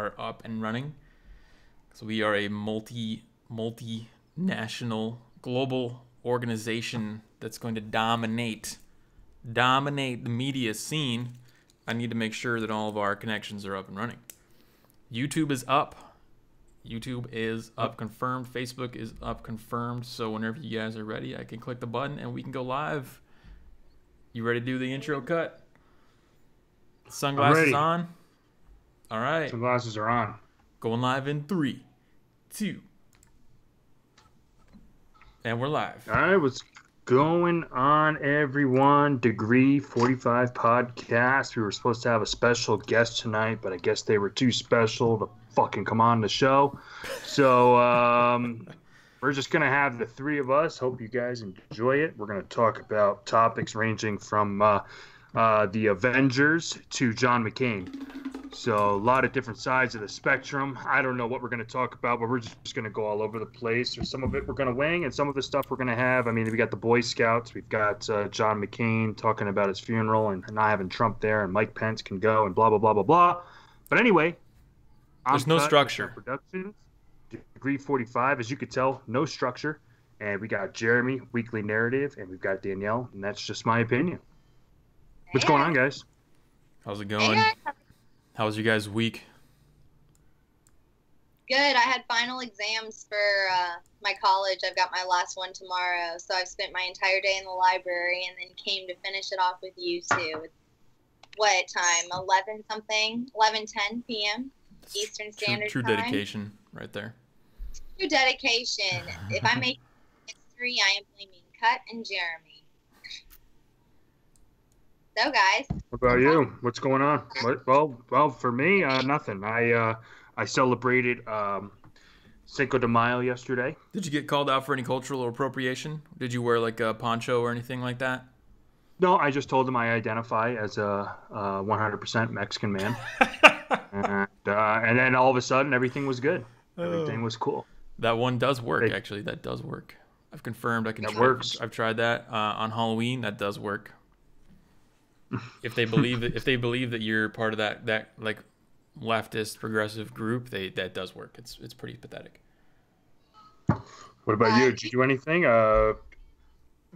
are up and running. So we are a multinational global organization that's going to dominate the media scene. I need to make sure that all of our connections are up and running. YouTube is up. YouTube is up, confirmed. Facebook is up, confirmed. So whenever you guys are ready, I can click the button and we can go live. You ready to do the intro cut? Sunglasses on? All right. Sunglasses are on. Going live in 3, 2. And we're live. All right, what's going on, everyone? Degree 45 podcast. We were supposed to have a special guest tonight, but I guess they were too special to fucking come on the show. So we're just going to have the three of us. Hope you guys enjoy it. We're going to talk about topics ranging from the Avengers to John McCain. So a lot of different sides of the spectrum. I don't know what we're going to talk about, but we're just going to go all over the place. Or some of it we're going to wing, and some of the stuff we're going to have. I mean, we got the Boy Scouts. We've got John McCain talking about his funeral and not having Trump there, and Mike Pence can go and blah, blah, blah, blah, blah. But anyway, there's no structure. Productions, Degree 45, as you could tell, no structure. And we got Jeremy, Weekly Narrative, and we've got Danielle, and that's just my opinion. What's going on, guys? How's it going? How was your guys' week? Good. I had final exams for my college. I've got my last one tomorrow, so I've spent my entire day in the library and then came to finish it off with you two. What time? 11:10 p.m. Eastern Standard Time. True dedication right there. True dedication. If I make history, I am blaming Cut and Jeremy. So, guys. What about you? What's going on? Well, for me, nothing. I celebrated Cinco de Mayo yesterday. Did you get called out for any cultural appropriation? Did you wear like a poncho or anything like that? No, I just told them I identify as a 100% Mexican man. and then all of a sudden, everything was good. Everything was cool. That one does work, actually. That does work. I've confirmed. That works. I've tried that on Halloween. That does work. If they believe that you're part of that like leftist progressive group, that does work. It's pretty pathetic. What about you? Did you do anything?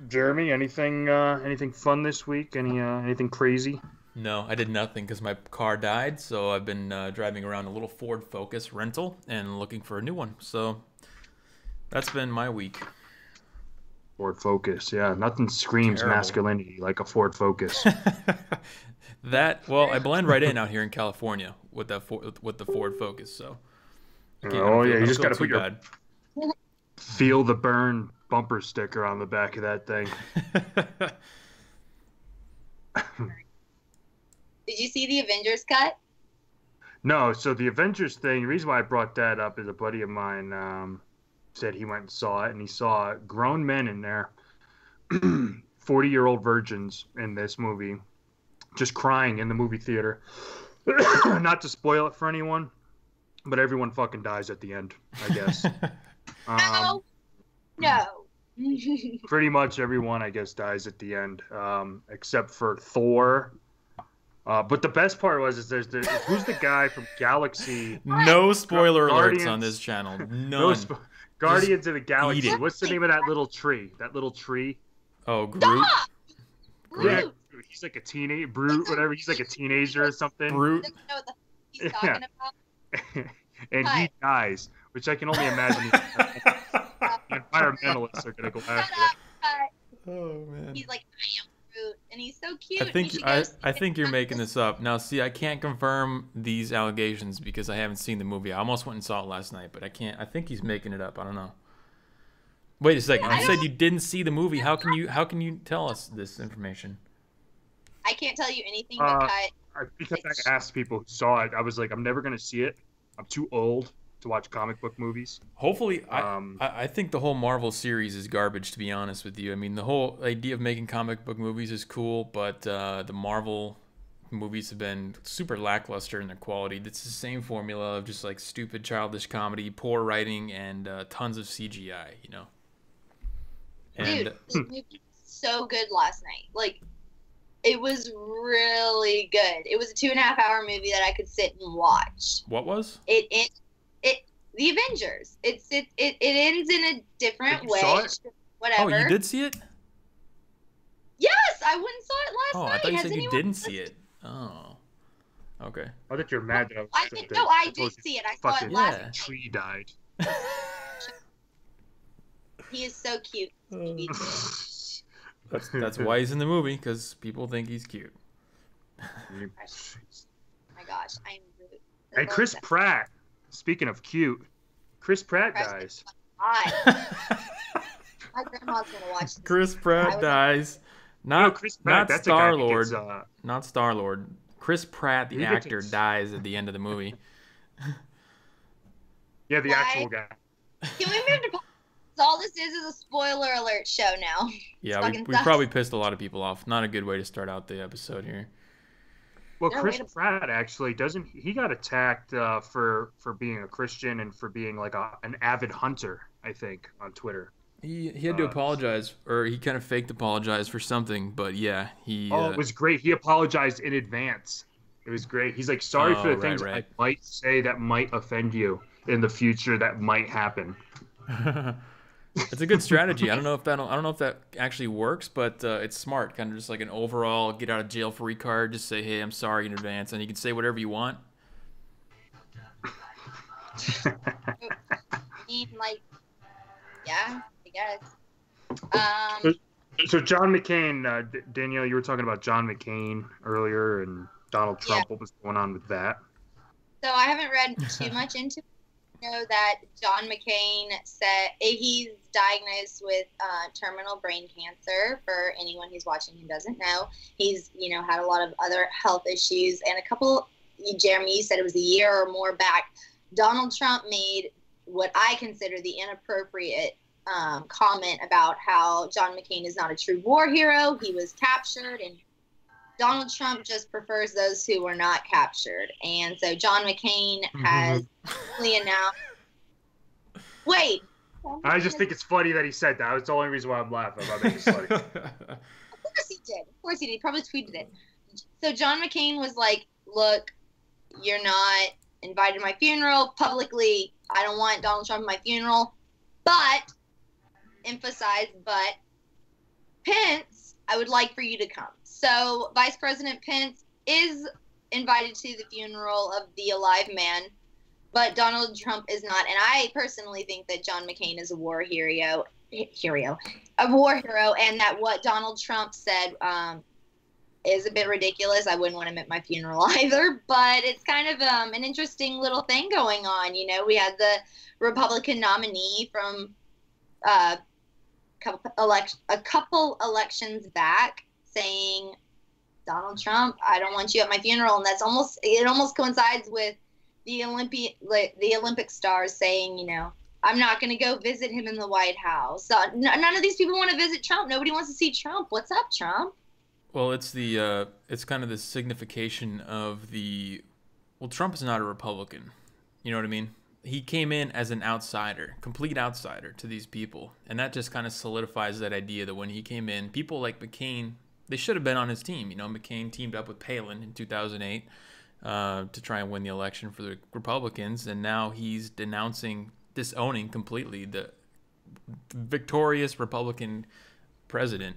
Jeremy, anything fun this week? Anything crazy? No, I did nothing because my car died. So I've been driving around a little Ford Focus rental and looking for a new one. So that's been my week. Ford Focus, yeah. Nothing screams masculinity like a Ford Focus. I blend right in out here in California with the Ford Focus. So. You just got to put your feel the burn bumper sticker on the back of that thing. Did you see the Avengers cut? No. So the Avengers thing. The reason why I brought that up is a buddy of mine. Said he went and saw it, and he saw grown men in there, 40-year-old virgins in this movie, just crying in the movie theater. Not to spoil it for anyone, but everyone fucking dies at the end, I guess. No. Pretty much everyone, I guess, dies at the end, except for Thor. But the best part was who's the guy from Galaxy? No spoiler alerts on this channel. None. Guardians of the Galaxy. What's the name of that little tree? Oh, Groot. Yeah, he's like a teenager. Brute, whatever. He's like a teenager or something. Brute. Know what he's talking about. And he dies, which I can only imagine. Environmentalists are gonna go after. Oh man. He's like, I am Groot, and he's so cute. I think you're making this up. Now, see, I can't confirm these allegations because I haven't seen the movie. I almost went and saw it last night, but I can't. I think he's making it up. I don't know. Wait a second. You said you didn't see the movie. How can you tell us this information? I can't tell you anything but cut. Because I asked people who saw it. I was like, I'm never gonna see it. I'm too old to watch comic book movies. Hopefully, I think the whole Marvel series is garbage, to be honest with you. I mean, the whole idea of making comic book movies is cool, but the Marvel movies have been super lackluster in their quality. It's the same formula of just like stupid childish comedy, poor writing, and tons of CGI, you know? And, dude, this movie was so good last night. Like, It was really good. It was a 2.5-hour movie that I could sit and watch. What was? It The Avengers. It ends in a different You way. saw it? Whatever. Oh, you did see it? Yes, I went and saw it last Oh, night. I thought you Has said you anyone- didn't see it. Oh. Okay. I thought you were mad that I did see it. I saw it fucking last Yeah. tree died. He is so cute. That's why he's in the movie, because people think he's cute. Oh my gosh, I'm really. And Chris Pratt, speaking of cute, Chris Pratt dies. My grandma's gonna watch this. Chris Pratt dies. No, Not Chris Pratt, not that's a guy who Star-Lord. gets, Not Star-Lord. Chris Pratt, the He gets actor, his- dies at the end of the movie. yeah, the Why? actual guy. Can we move to? All this is a spoiler alert show now. Yeah, fucking we sucks. probably pissed a lot of people off. Not a good way to start out the episode here. Well, No, Chris wait a- Pratt actually doesn't. He got attacked for being a Christian and for being like an avid hunter. I think on Twitter. He had to apologize, or he kind of faked apologize for something, but yeah, he... Oh, it was great. He apologized in advance. It was great. He's like, sorry for the Oh, things right. I might say that might offend you in the future that might happen. It's a good strategy. I don't know if that actually works, but it's smart. Kind of just like an overall get out of jail free card. Just say, hey, I'm sorry in advance, and you can say whatever you want. I mean, like, yeah, I guess. So John McCain, Danielle, you were talking about John McCain earlier and Donald Trump. Yeah. What was going on with that? So I haven't read too much into it. I know that John McCain said he's diagnosed with terminal brain cancer. For anyone who's watching who doesn't know, he's had a lot of other health issues, and a couple. Jeremy, you said it was a year or more back. Donald Trump made what I consider the inappropriate comment about how John McCain is not a true war hero. He was captured, and Donald Trump just prefers those who were not captured. And so John McCain has recently announced. Wait. I just think it's funny that he said that. That's the only reason why I'm laughing. I think it's funny. Of course he did. Of course he did. He probably tweeted it. So John McCain was like, look, you're not invited to my funeral publicly. I don't want Donald Trump at my funeral. But, Pence, I would like for you to come. So Vice President Pence is invited to the funeral of the alive man, but Donald Trump is not. And I personally think that John McCain is a war hero, and that what Donald Trump said is a bit ridiculous. I wouldn't want him at my funeral either, but it's kind of an interesting little thing going on. We had the Republican nominee from a couple elections back saying, Donald Trump, I don't want you at my funeral. And it almost coincides with the Olympic stars saying, I'm not going to go visit him in the White House. So none of these people want to visit Trump. Nobody wants to see Trump. What's up, Trump? Well, it's kind of the signification of Trump is not a Republican. You know what I mean? He came in as an outsider, complete outsider to these people. And that just kind of solidifies that idea that when he came in, people like McCain, they should have been on his team. McCain teamed up with Palin in 2008 to try and win the election for the Republicans. And now he's disowning completely the victorious Republican president.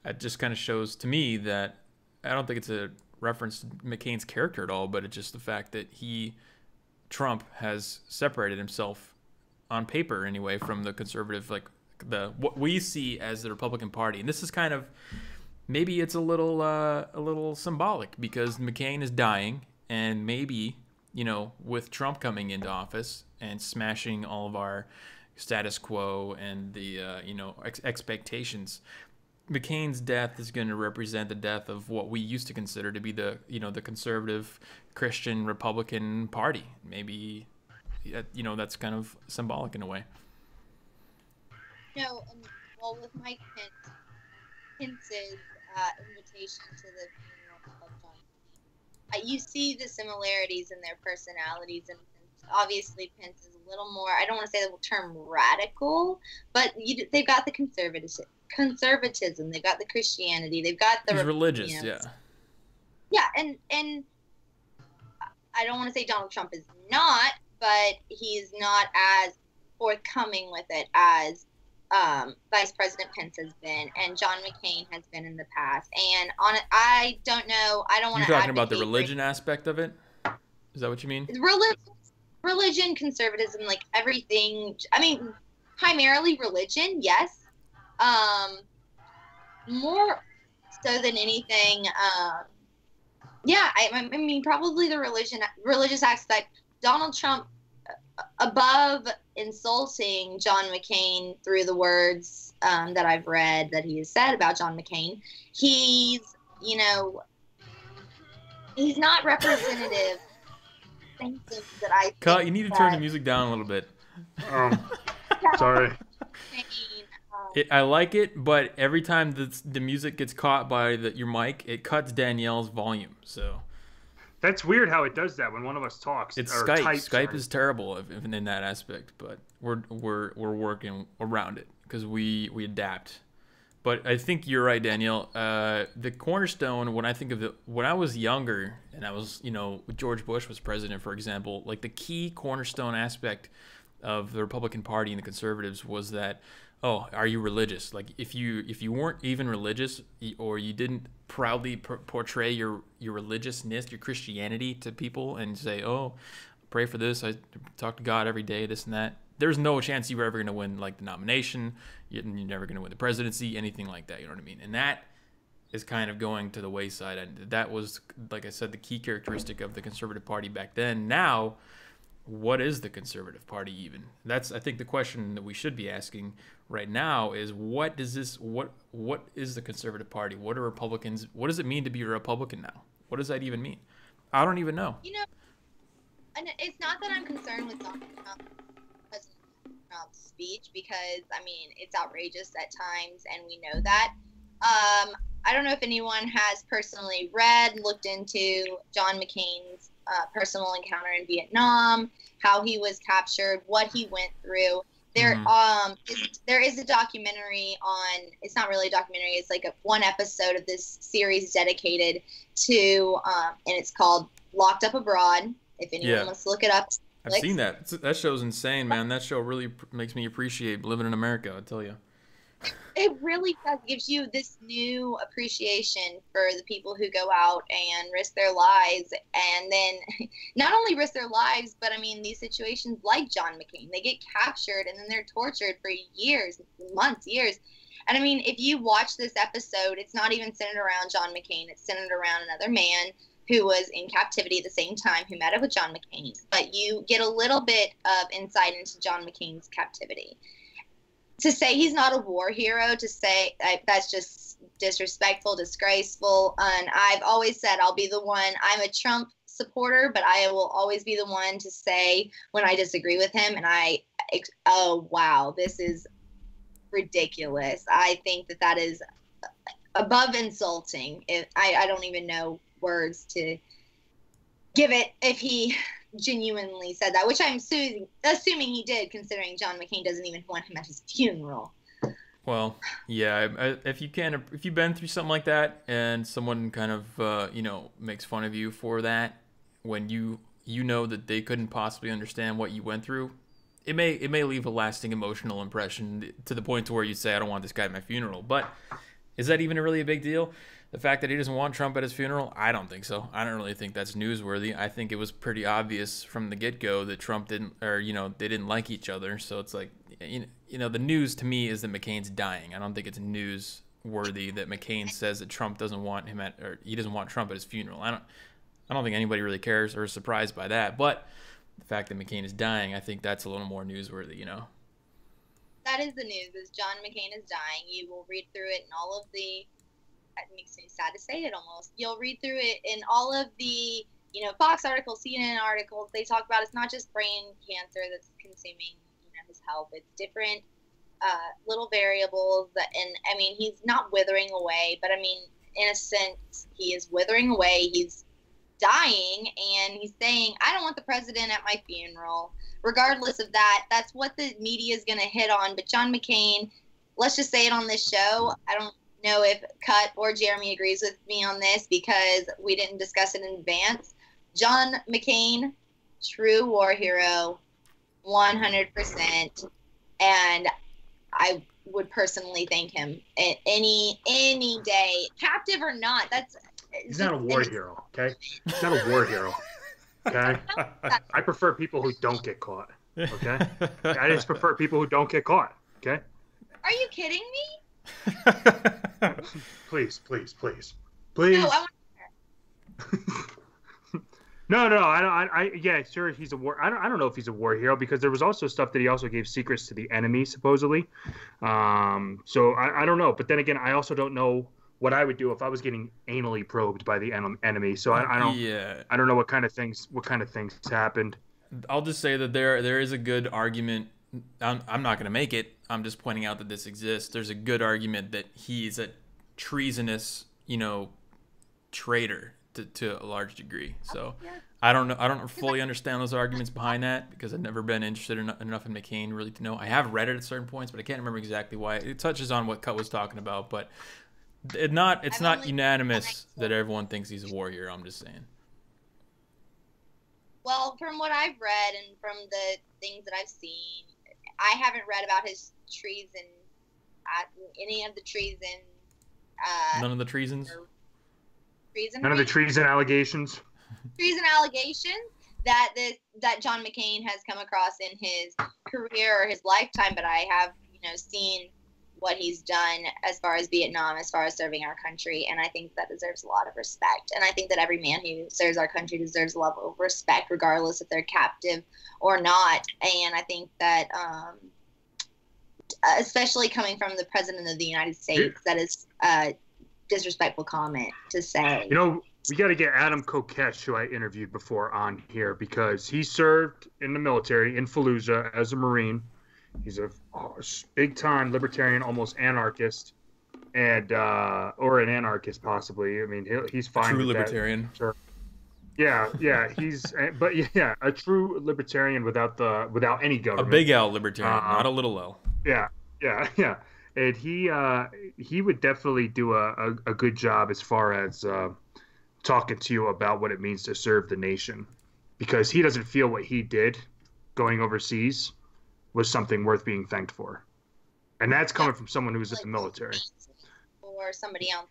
It just kind of shows to me that I don't think it's a reference to McCain's character at all, but it's just the fact that Trump has separated himself on paper anyway from the conservative, what we see as the Republican Party. And this is kind of, maybe it's a little symbolic because McCain is dying, and maybe, with Trump coming into office and smashing all of our status quo and the, expectations, McCain's death is going to represent the death of what we used to consider to be the conservative Christian Republican Party. Maybe, that's kind of symbolic in a way. With Mike Pence's invitation to the funeral of John McCain, you see the similarities in their personalities, and obviously Pence is a little more, I don't want to say the term radical, but they've got the conservatism, they've got the Christianity, they've got the He's religious, you know, yeah. Yeah, and I don't want to say Donald Trump is not, but he's not as forthcoming with it as Vice President Pence has been, and John McCain has been in the past. And on it, I don't know. I don't want to. You're talking about the religion aspect of it? Is that what you mean? Religion, conservatism, like everything. I mean, primarily religion, yes. More so than anything. Yeah, I mean, probably the religious aspect. Donald Trump, above insulting John McCain through the words that I've read that he has said about John McCain, he's not representative. Things that I Cut. You need to turn the music down a little bit. Sorry. I like it, but every time the music gets caught by your mic, it cuts Danielle's volume. So that's weird how it does that when one of us talks. It's or Skype. types, Skype is terrible in that aspect, but we're working around it because we adapt. But I think you're right, Danielle. The cornerstone, when I think of when I was younger and I was, George Bush was president, for example, like the key cornerstone aspect of the Republican Party and the conservatives was that, oh, are you religious? Like if you weren't even religious, or you didn't proudly portray your religiousness, your Christianity to people and say, oh, pray for this, I talk to God every day, this and that, there's no chance you were ever going to win like the nomination. You're never going to win the presidency, anything like that. You know what I mean? And that is kind of going to the wayside. And that was, like I said, the key characteristic of the Conservative Party back then. Now, what is the Conservative Party even? That's, I think, the question that we should be asking right now is what is the Conservative Party? What are Republicans? What does it mean to be a Republican now? What does that even mean? I don't even know. And it's not that I'm concerned with Donald President Trump's speech, because I mean it's outrageous at times, and we know that. I don't know if anyone has personally looked into John McCain's personal encounter in Vietnam, how he was captured, what he went through. There is a documentary on. It's not really a documentary. It's like one episode of this series dedicated to, and it's called Locked Up Abroad. If anyone wants to look it up. I've seen that. That show's insane, man. That show really makes me appreciate living in America, I tell you. It really does. Gives you this new appreciation for the people who go out and risk their lives, and then not only risk their lives, but I mean these situations like John McCain, they get captured and then they're tortured for years, months, years. And I mean, if you watch this episode, it's not even centered around John McCain. It's centered around another man who was in captivity at the same time, who met up with John McCain. But you get a little bit of insight into John McCain's captivity. To say he's not a war hero, to say that's just disrespectful, disgraceful. And I've always said I'll be the one. I'm a Trump supporter, but I will always be the one to say when I disagree with him. And oh, wow, this is ridiculous. I think that is above insulting. I don't even know words to give it if he genuinely said that, which I'm assuming he did, considering John McCain doesn't even want him at his funeral. Well, yeah, if you've been through something like that and someone kind of makes fun of you for that, when you know that they couldn't possibly understand what you went through, it may leave a lasting emotional impression to the point to where you say, I don't want this guy at my funeral. But is that even really a big deal? The fact that he doesn't want Trump at his funeral, I don't think so. I don't really think that's newsworthy. I think it was pretty obvious from the get-go that Trump didn't, or they didn't like each other. So it's like, the news to me is that McCain's dying. I don't think it's newsworthy that McCain says that Trump doesn't want him or he doesn't want Trump at his funeral. I don't think anybody really cares or is surprised by that. But the fact that McCain is dying, I think that's a little more newsworthy. That is the news. Is John McCain is dying. You will read through it in all of the. It makes me sad to say it almost. You'll read through it in all of the, Fox articles, CNN articles. They talk about it's not just brain cancer that's consuming, his health. It's different little variables. And I mean, he's not withering away, but I mean, in a sense, he is withering away. He's dying, and he's saying, I don't want the president at my funeral. Regardless of that, that's what the media is going to hit on. But John McCain, let's just say it on this show. I don't know if Cut or Jeremy agrees with me on this because we didn't discuss it in advance. John McCain, true war hero, 100%. And I would personally thank him any day, captive or not. He's not a war hero, okay? He's not a war hero, okay? I prefer people who don't get caught, okay? I just prefer people who don't get caught, okay? Are you kidding me? Please. No, I want Yeah, sure, he's a war. I don't know if he's a war hero because there was also stuff that he also gave secrets to the enemy, supposedly. So I don't know. But then again, I also don't know what I would do if I was getting anally probed by the enemy. So I don't. Yeah. I don't know what kind of things happened. I'll just say that there is a good argument. I'm not going to make it. I'm just pointing out that this exists. There's a good argument that he's a treasonous, traitor to a large degree. So I don't know. I don't fully understand those arguments behind that because I've never been interested enough in McCain really to know. I have read it at certain points, but I can't remember exactly why. It touches on what Cut was talking about, but it's not unanimous that everyone thinks he's a war hero. I'm just saying. Well, from what I've read and from the things that I've seen, I haven't read about his treason, any of the treason. None of the treasons? None of the treason allegations? Treason allegations that John McCain has come across in his career or his lifetime, but I have, seen what he's done as far as Vietnam, as far as serving our country, and I think that deserves a lot of respect. And I think that every man who serves our country deserves a level of respect, regardless if they're captive or not. And I think that, especially coming from the President of the United States, that is a disrespectful comment to say. We got to get Adam Kokesh, who I interviewed before, on here because he served in the military in Fallujah as a Marine. He's a big-time libertarian, almost anarchist, and or an anarchist possibly. I mean, he's fine. True with libertarian. That. Sure. Yeah, a true libertarian without any government. A big L libertarian, not a little L. Yeah, and he would definitely do a good job as far as talking to you about what it means to serve the nation, because he doesn't feel what he did going overseas was something worth being thanked for. And that's coming from someone who's in the military. Or somebody else.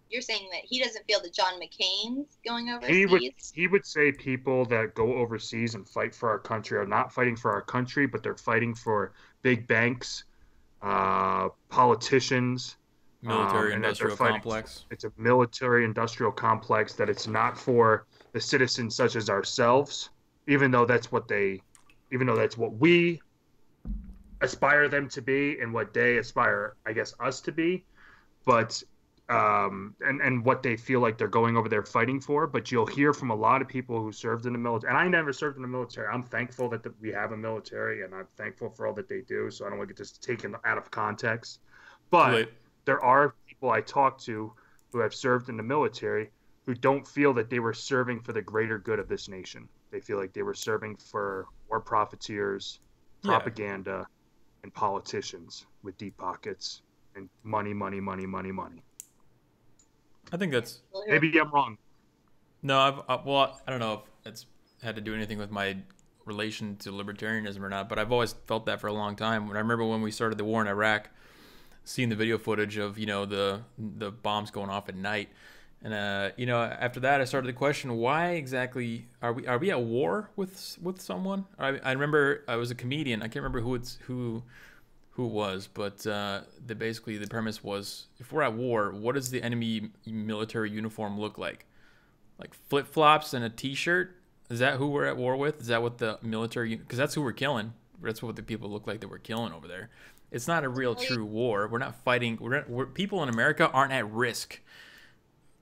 You're saying that he doesn't feel that John McCain's going overseas? He would say people that go overseas and fight for our country are not fighting for our country, but they're fighting for big banks, politicians. Military-industrial complex. It's a military-industrial complex that it's not for the citizens such as ourselves, even though that's what we aspire them to be and what they aspire, I guess, us to be, but and what they feel like they're going over there fighting for. But you'll hear from a lot of people who served in the military, and I never served in the military. I'm thankful that we have a military, and I'm thankful for all that they do, so I don't want to get this taken out of context. But there are people I talk to who have served in the military who don't feel that they were serving for the greater good of this nation. They feel like they were serving for war profiteers, propaganda, and politicians with deep pockets and money. I think that's... Maybe I'm wrong. No, I don't know if it's had to do anything with my relation to libertarianism or not, but I've always felt that for a long time. When I remember when we started the war in Iraq, seeing the video footage of, the bombs going off at night. And, after that, I started to question, why exactly are we at war with someone? I remember I was a comedian. I can't remember who it was, but the premise was, if we're at war, what does the enemy military uniform look like? Like flip-flops and a T-shirt? Is that who we're at war with? Is that what the military... Because that's who we're killing. That's what the people look like that we're killing over there. It's not a real true war. We're not fighting. People in America aren't at risk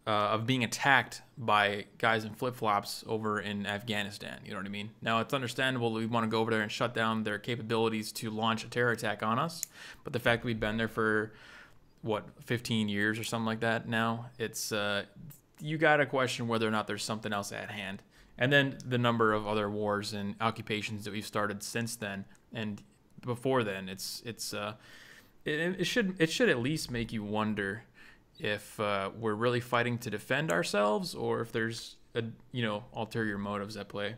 of being attacked by guys in flip-flops over in Afghanistan. You know what I mean? Now, it's understandable that we want to go over there and shut down their capabilities to launch a terror attack on us. But the fact that we've been there for, 15 years or something like that now, it's you got to question whether or not there's something else at hand. And then the number of other wars and occupations that we've started since then and before then, it's it should at least make you wonder if we're really fighting to defend ourselves, or if there's ulterior motives at play.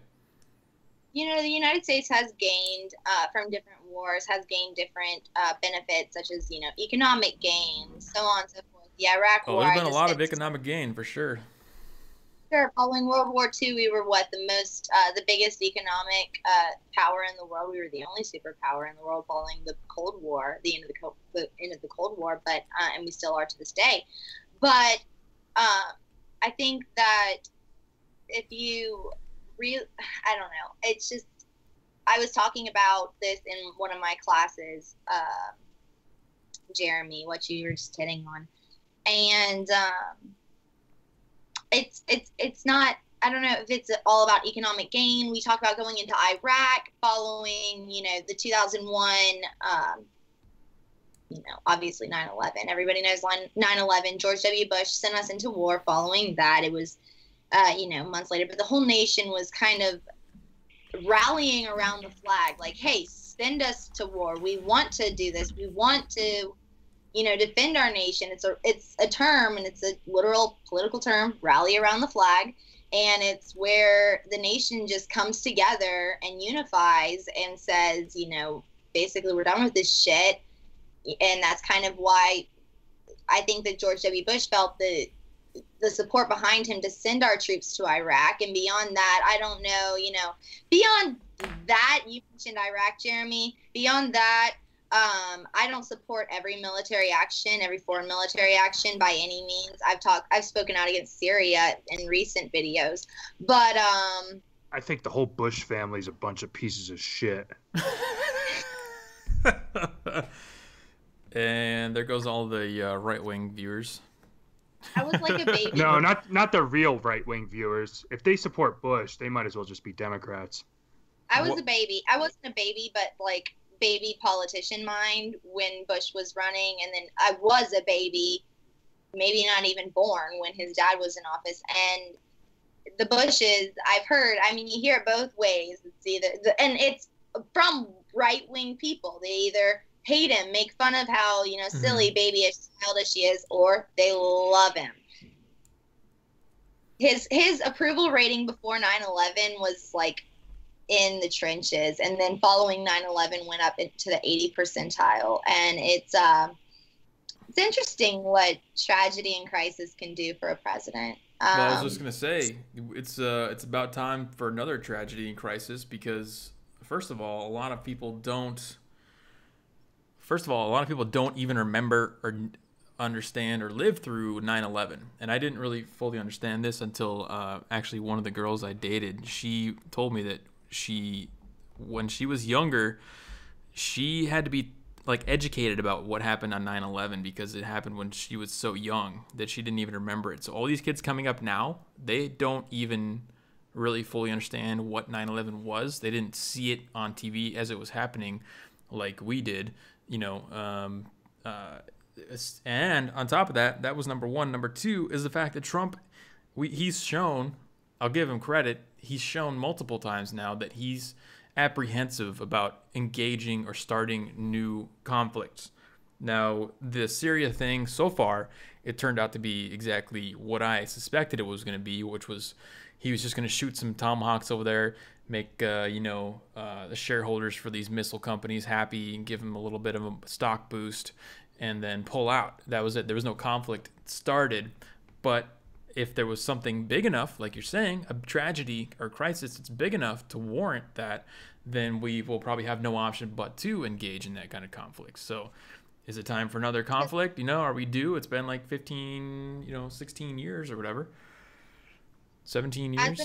The United States has gained from different wars, has gained different benefits, such as economic gains, so on and so forth. The Iraq War. There's been a lot of economic gain for sure. Sure. Following World War II, we were the biggest economic power in the world. We were the only superpower in the world following the Cold War, the end of the Cold War. But and we still are to this day. But I think that if you I don't know. It's just, I was talking about this in one of my classes, Jeremy, what you were just hitting on, and it's not. I don't know if it's all about economic gain. We talk about going into Iraq following, the 2001, obviously 9/11. Everybody knows 9/11. George W. Bush sent us into war. Following that, it was, months later, but the whole nation was kind of rallying around the flag, like, hey, send us to war. We want to do this. We want to, defend our nation. It's a term, and it's a literal political term, rally around the flag. And it's where the nation just comes together and unifies and says, basically, we're done with this shit. And that's kind of why I think that George W. Bush felt the support behind him to send our troops to Iraq. And beyond that, I don't know, beyond that, you mentioned Iraq, Jeremy. Beyond that, I don't support every foreign military action by any means. I've spoken out against Syria in recent videos, but I think the whole Bush family is a bunch of pieces of shit. And there goes all the right-wing viewers. I was like a baby. No, not the real right-wing viewers. If they support Bush, they might as well just be Democrats. I was a baby. I wasn't a baby, but like baby politician mind when Bush was running, and then I was a baby, maybe not even born, when his dad was in office. And the Bushes, I've heard, you hear it both ways. It's either and it's from right-wing people. They either hate him, make fun of how, silly, babyish, childish he is, or they love him. His approval rating before 9/11 was like in the trenches, and then following 9/11 went up into the 80th percentile. And it's interesting what tragedy and crisis can do for a president. Well, I was just gonna say, it's about time for another tragedy and crisis, because first of all, a lot of people don't even remember or understand or live through 9/11. And I didn't really fully understand this until actually one of the girls I dated, she told me that when she was younger, she had to be like educated about what happened on 9/11 because it happened when she was so young that she didn't even remember it. So all these kids coming up now, they don't even really fully understand what 9/11 was. They didn't see it on TV as it was happening like we did. And on top of that, that was number one. Number two is the fact that Trump, he's shown, I'll give him credit, he's shown multiple times now that he's apprehensive about engaging or starting new conflicts. Now, the Syria thing, so far, it turned out to be exactly what I suspected it was going to be, which was he was just going to shoot some Tomahawks over there, make the shareholders for these missile companies happy and give them a little bit of a stock boost, and then pull out. That was it. There was no conflict started. But if there was something big enough, like you're saying, a tragedy or crisis that's big enough to warrant that, then we will probably have no option but to engage in that kind of conflict. So is it time for another conflict? Are we due? It's been like 15, 16 years or whatever. 17 years.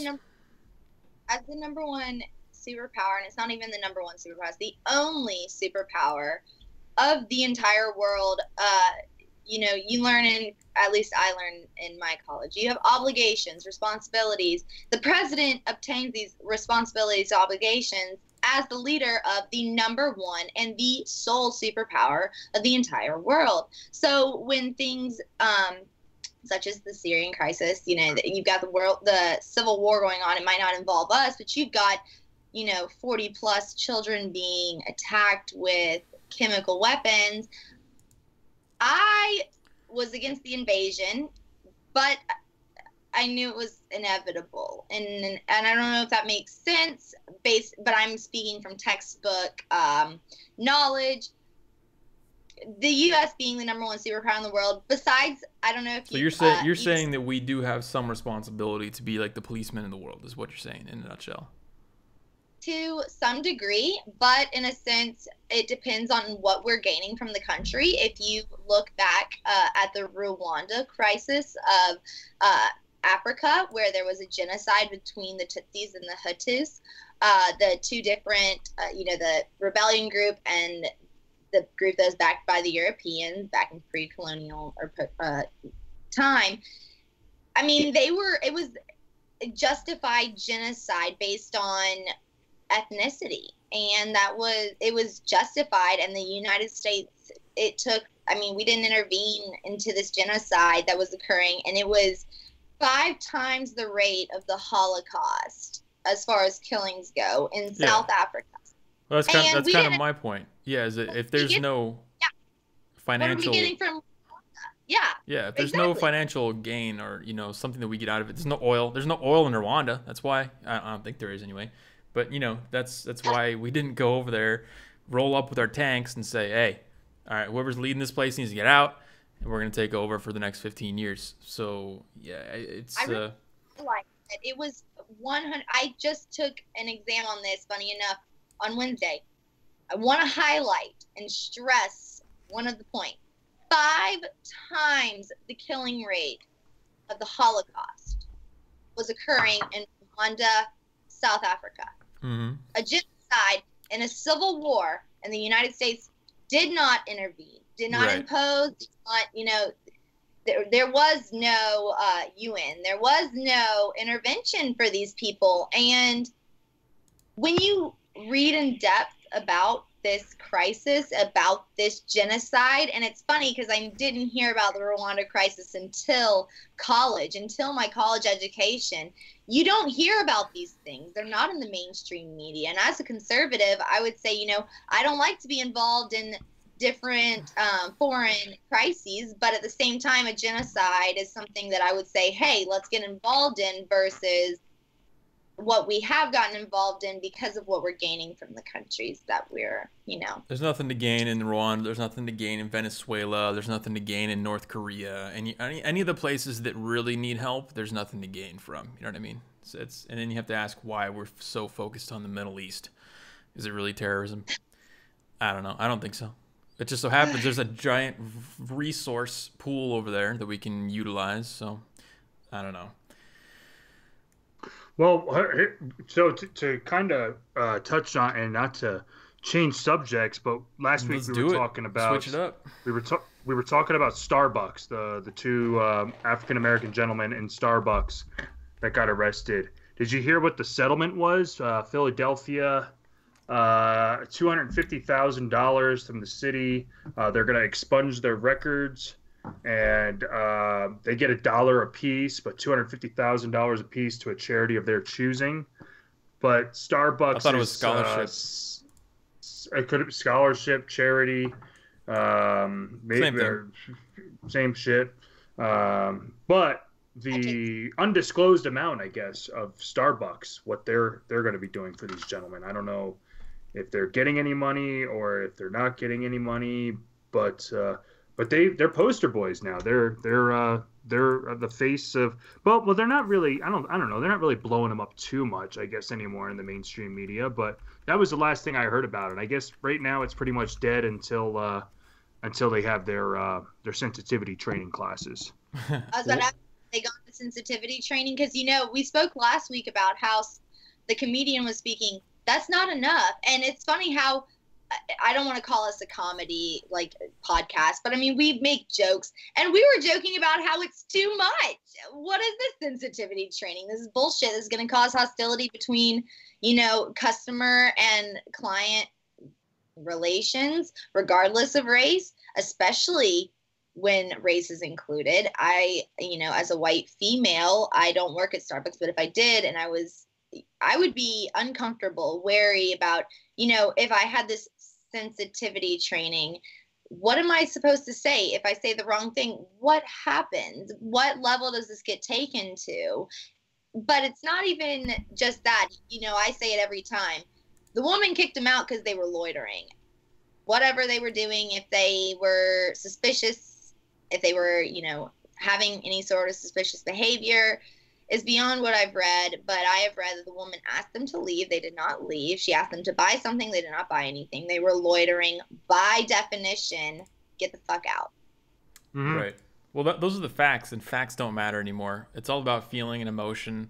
As the number one superpower, and it's not even the number one superpower, it's the only superpower of the entire world. You learn at least I learned in my college, you have obligations, responsibilities. The president obtains these responsibilities, obligations as the leader of the number one and the sole superpower of the entire world. So when things such as the Syrian crisis, you've got the civil war going on, it might not involve us, but you've got 40 plus children being attacked with chemical weapons. I was against the invasion, but I knew it was inevitable, and I don't know if that makes sense, but I'm speaking from textbook knowledge. The U.S. being the #1 superpower in the world. Besides, I don't know if so you're saying that we do have some responsibility to be like the policemen in the world, is what you're saying in a nutshell. To some degree, but in a sense, it depends on what we're gaining from the country. If you look back at the Rwanda crisis of Africa, where there was a genocide between the Tutsis and the Hutus, the two different, the rebellion group and the group that was backed by the Europeans back in pre-colonial or time. I mean, it was justified genocide based on ethnicity, and it was justified, and the United States, we didn't intervene into this genocide that was occurring, and it was 5 times the rate of the Holocaust as far as killings go in South Africa. Well, that's kind of my point. Yeah, is that if there's no financial, what are we getting from? Yeah, if there's no financial gain or something that we get out of it, there's no oil. There's no oil in Rwanda. That's why I don't think there is anyway. But that's why we didn't go over there, roll up with our tanks and say, hey, all right, whoever's leading this place needs to get out, and we're gonna take over for the next 15 years. So yeah, it's. I really like it. It was 100. I just took an exam on this. Funny enough, on Wednesday. I want to highlight and stress one of the points. 5 times the killing rate of the Holocaust was occurring in Rwanda, South Africa. Mm-hmm. A genocide and a civil war, and the United States did not intervene, did not impose, there was no UN, there was no intervention for these people. And when you read in depth about this crisis, about this genocide, and it's funny because I didn't hear about the Rwanda crisis until my college education. You don't hear about these things. They're not in the mainstream media. And as a conservative, I would say, I don't like to be involved in different foreign crises, but at the same time, a genocide is something that I would say, hey, let's get involved in versus what we have gotten involved in because of what we're gaining from the countries that we're, There's nothing to gain in Rwanda. There's nothing to gain in Venezuela. There's nothing to gain in North Korea. Any of the places that really need help, there's nothing to gain from. You know what I mean? And then you have to ask why we're so focused on the Middle East. Is it really terrorism? I don't know. I don't think so. It just so happens there's a giant resource pool over there that we can utilize. So I don't know. Well, so to kind of touch on, and not to change subjects, but last week we were talking about switch it up. We were talking about Starbucks, the two African American gentlemen in Starbucks that got arrested. Did you hear what the settlement was? Philadelphia, $250,000 from the city. They're going to expunge their records. And they get $1 a piece, but $250,000 a piece to a charity of their choosing. But Starbucks, I thought it was scholarship. It could have scholarship, charity, maybe same shit. But the undisclosed amount, I guess, of Starbucks, what they're going to be doing for these gentlemen. I don't know if they're getting any money or if they're not getting any money, but they're poster boys now. They're the face of well they're not really I don't know, they're not really blowing them up too much, I guess, anymore in the mainstream media, but that was the last thing I heard about it. I guess right now it's pretty much dead until they have their sensitivity training classes. I was about to ask, they got the sensitivity training because we spoke last week about how the comedian was speaking. That's not enough, and it's funny how I don't want to call us a comedy podcast, but I mean, we make jokes, and we were joking about how it's too much. What is this sensitivity training? This is bullshit. This is going to cause hostility between, customer and client relations, regardless of race, especially when race is included. As a white female, I don't work at Starbucks, but if I did, and I would be uncomfortable, wary about, if I had this sensitivity training, what am I supposed to say if I say the wrong thing? What happens? What level does this get taken to? But it's not even just that. I say it every time. The woman kicked him out because they were loitering. Whatever they were doing, if they were suspicious, if they were, having any sort of suspicious behavior, is beyond what I've read. But I have read that the woman asked them to leave. They did not leave. She asked them to buy something. They did not buy anything. They were loitering. By definition, get the fuck out. Mm-hmm. Right. Well, those are the facts, and facts don't matter anymore. It's all about feeling and emotion.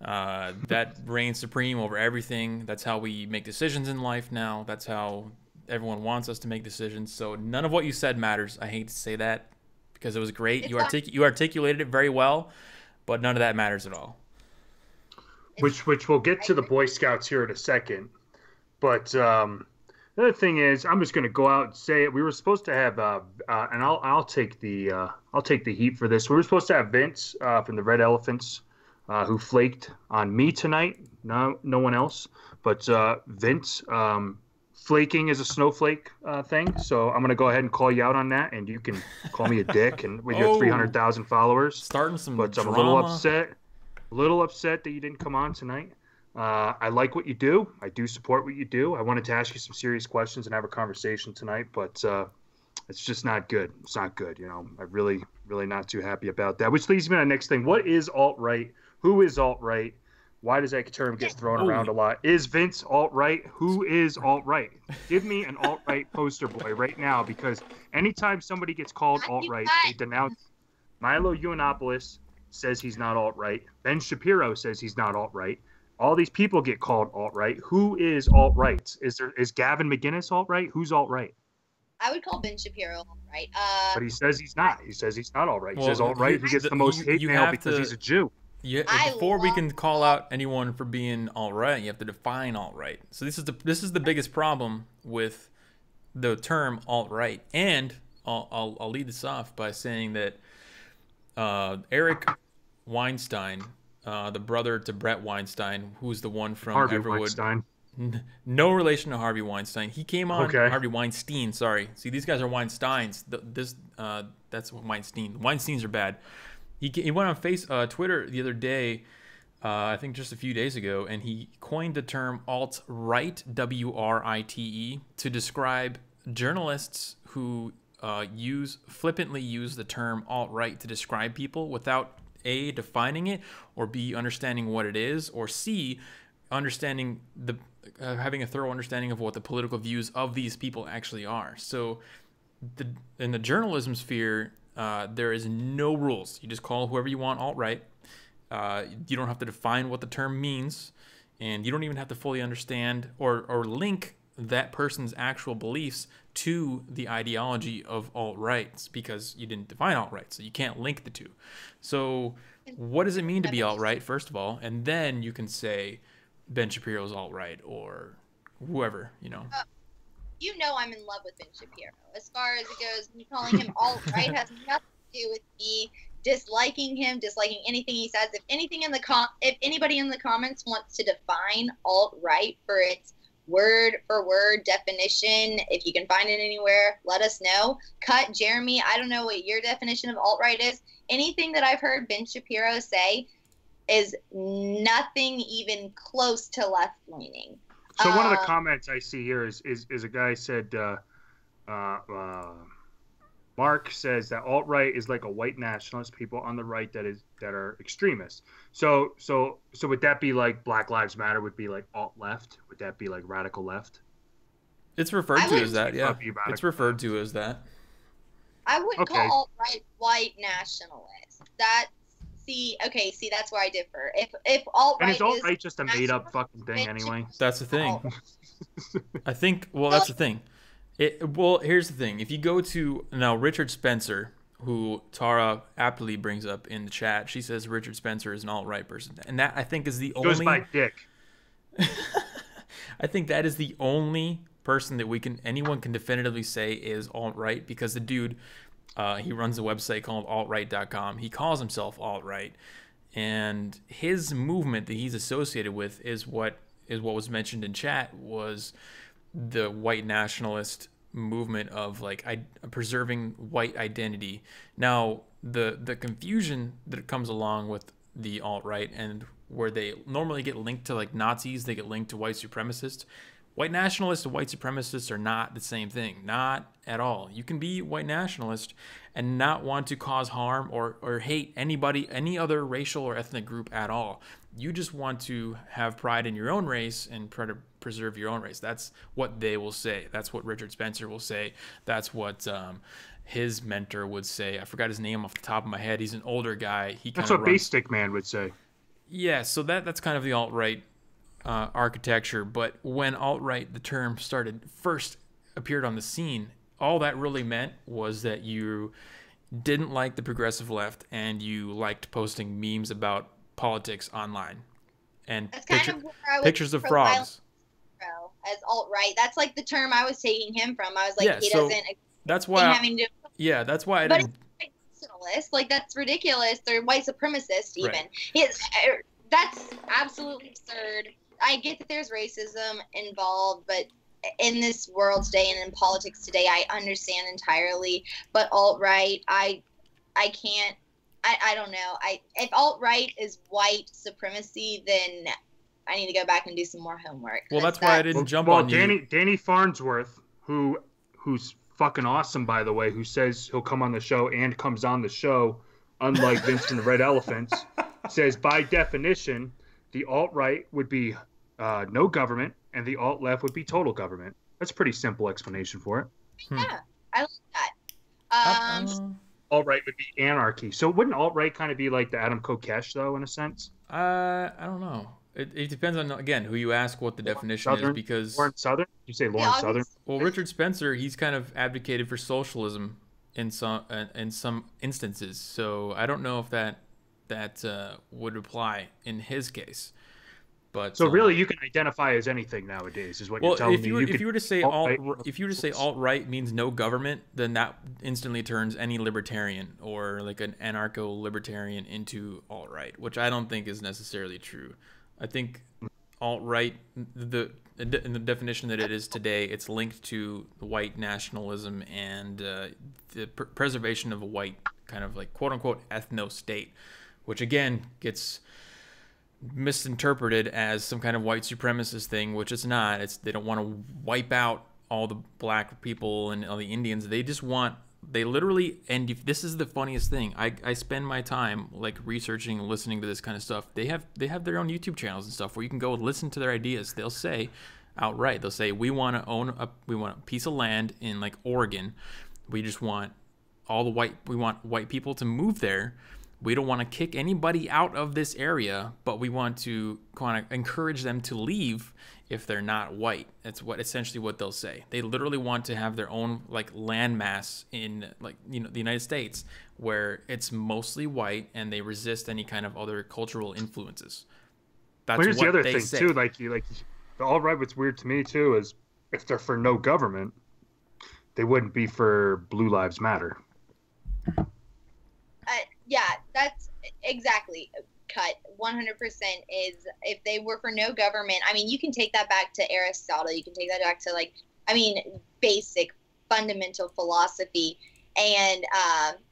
That reigns supreme over everything. That's how we make decisions in life now. That's how everyone wants us to make decisions. So none of what you said matters. I hate to say that because it was great. You articulated it very well, but none of that matters at all. Which we'll get to the Boy Scouts here in a second. But the other thing is, I'm just going to go out and say it. We were supposed to have, and I'll take the heat for this. We were supposed to have Vince from the Red Elephants, who flaked on me tonight. No one else, but Vince. Flaking is a snowflake thing, so I'm gonna go ahead and call you out on that, and you can call me a dick. And with your 300,000 followers, starting some but drama. I'm a little upset that you didn't come on tonight. I like what you do. I do support what you do. I wanted to ask you some serious questions and have a conversation tonight, but it's just not good. It's not good. I'm really not too happy about that. Which leads me to the next thing. What is alt-right? Who is alt-right? Why does that term get thrown around a lot? Is Vince alt-right? Who is alt-right? Give me an alt-right poster boy right now, because anytime somebody gets called alt-right, they denounce. Milo Yiannopoulos says he's not alt-right. Ben Shapiro says he's not alt-right. All these people get called alt-right. Who is alt-right? Is Gavin McInnes alt-right? Who's alt-right? I would call Ben Shapiro alt-right. But he says he's not. He says he's not alt-right. He says alt-right. He gets the most hate mail because he's a Jew. Yeah, before we can call out anyone for being alt-right, you have to define alt-right. So this is the biggest problem with the term alt-right. And I'll lead this off by saying that Eric Weinstein, the brother to Brett Weinstein, who's the one from Harvey Everwood. Weinstein. No relation to Harvey Weinstein. He came on Harvey Weinstein. Sorry. See, these guys are Weinsteins. That's Weinstein. Weinsteins are bad. He went on Twitter the other day, I think just a few days ago, and he coined the term alt-right, W-R-I-T-E, to describe journalists who flippantly use the term alt-right to describe people without A, defining it, or B, understanding what it is, or C, understanding having a thorough understanding of what the political views of these people actually are. So in the journalism sphere, there is no rules. You just call whoever you want alt-right. You don't have to define what the term means, and you don't even have to fully understand or link that person's actual beliefs to the ideology of alt-rights, because you didn't define alt-right, so you can't link the two. So what does it mean to be alt-right, first of all? And then you can say Ben Shapiro's alt-right or whoever, I'm in love with Ben Shapiro. As far as it goes, me calling him alt-right has nothing to do with me disliking him, disliking anything he says. If anybody in the comments wants to define alt-right for its word-for-word definition, if you can find it anywhere, let us know. Cut, Jeremy, I don't know what your definition of alt-right is. Anything that I've heard Ben Shapiro say is nothing even close to left-leaning. So one of the comments I see here is a guy said, Mark says that alt-right is like a white nationalist, people on the right that are extremists. So would that be like Black Lives Matter would be like alt-left? Would that be like radical left? It's referred to as that, yeah. It's referred to as that. I wouldn't call alt-right white nationalist. That's where I differ. If alt-right is alt-right just a made-up fucking thing anyway? That's the thing. I think. Well, that's the thing. Here's the thing. If you go to now Richard Spencer, who Tara aptly brings up in the chat, she says Richard Spencer is an alt-right person, and that I think is the only. Goes by dick. I think that is the only person that anyone can definitively say is alt-right, because the dude. He runs a website called altright.com. He calls himself alt-right, and his movement that he's associated with is what was mentioned in chat was the white nationalist movement of like preserving white identity. Now, the confusion that comes along with the alt-right, and where they normally get linked to like Nazis, they get linked to white supremacists. White nationalists and white supremacists are not the same thing. Not at all. You can be white nationalist and not want to cause harm or hate anybody, any other racial or ethnic group at all. You just want to have pride in your own race and try to preserve your own race. That's what they will say. That's what Richard Spencer will say. That's what his mentor would say. I forgot his name off the top of my head. He's an older guy. That's what Basic Man would say. Yeah, so that's kind of the alt-right architecture. But when alt-right, the term first appeared on the scene, all that really meant was that you didn't like the progressive left and you liked posting memes about politics online and pictures of frogs. As alt-right, that's like the term I was taking him from. I was like, yeah, he so doesn't. That's why. That's why I didn't. But nationalist, like that's ridiculous. They're white supremacist, even. Right. That's absolutely absurd. I get that there's racism involved, but in this world today and in politics today, I understand entirely. But alt-right, I can't. I don't know. If alt-right is white supremacy, then I need to go back and do some more homework. Well, that's why I didn't jump on you. Danny Farnsworth, who's fucking awesome, by the way, who says he'll come on the show and comes on the show, unlike Vince from the Red Elephants, says by definition, the alt-right would be no government and the alt-left would be total government. That's a pretty simple explanation for it. Yeah, I like that. Alt-right would be anarchy. So wouldn't alt-right kind of be like the Adam Kokesh, though, in a sense? I don't know. It depends on, again, who you ask what the definition is, because... Lawrence Southern? You say Lawrence Southern? Well, Richard Spencer, he's kind of advocated for socialism in some instances, so I don't know if that would apply in his case. But so really, you can identify as anything nowadays, is what you're telling me. If you were to say alt-right means no government, then that instantly turns any libertarian or like an anarcho-libertarian into alt-right, which I don't think is necessarily true. I think alt-right, in the definition that it is today, it's linked to white nationalism and the preservation of a white kind of like quote-unquote ethno-state, which again gets misinterpreted as some kind of white supremacist thing, which it's not. They don't want to wipe out all the black people and all the Indians. They literally, and this is the funniest thing, I spend my time like researching and listening to this kind of stuff. They have their own YouTube channels and stuff where you can go and listen to their ideas. They'll say outright, we want a piece of land in like Oregon. We just want we want white people to move there. We don't want to kick anybody out of this area, but we want to kind of encourage them to leave if they're not white. That's essentially what they'll say. They literally want to have their own like landmass in like the United States where it's mostly white and they resist any kind of other cultural influences. That's here's what the other they thing say. too. Like the alt-right, what's weird to me too is if they're for no government, they wouldn't be for Blue Lives Matter. Yeah, that's exactly cut. 100% is if they were for no government. I mean, you can take that back to Aristotle. You can take that back to basic fundamental philosophy and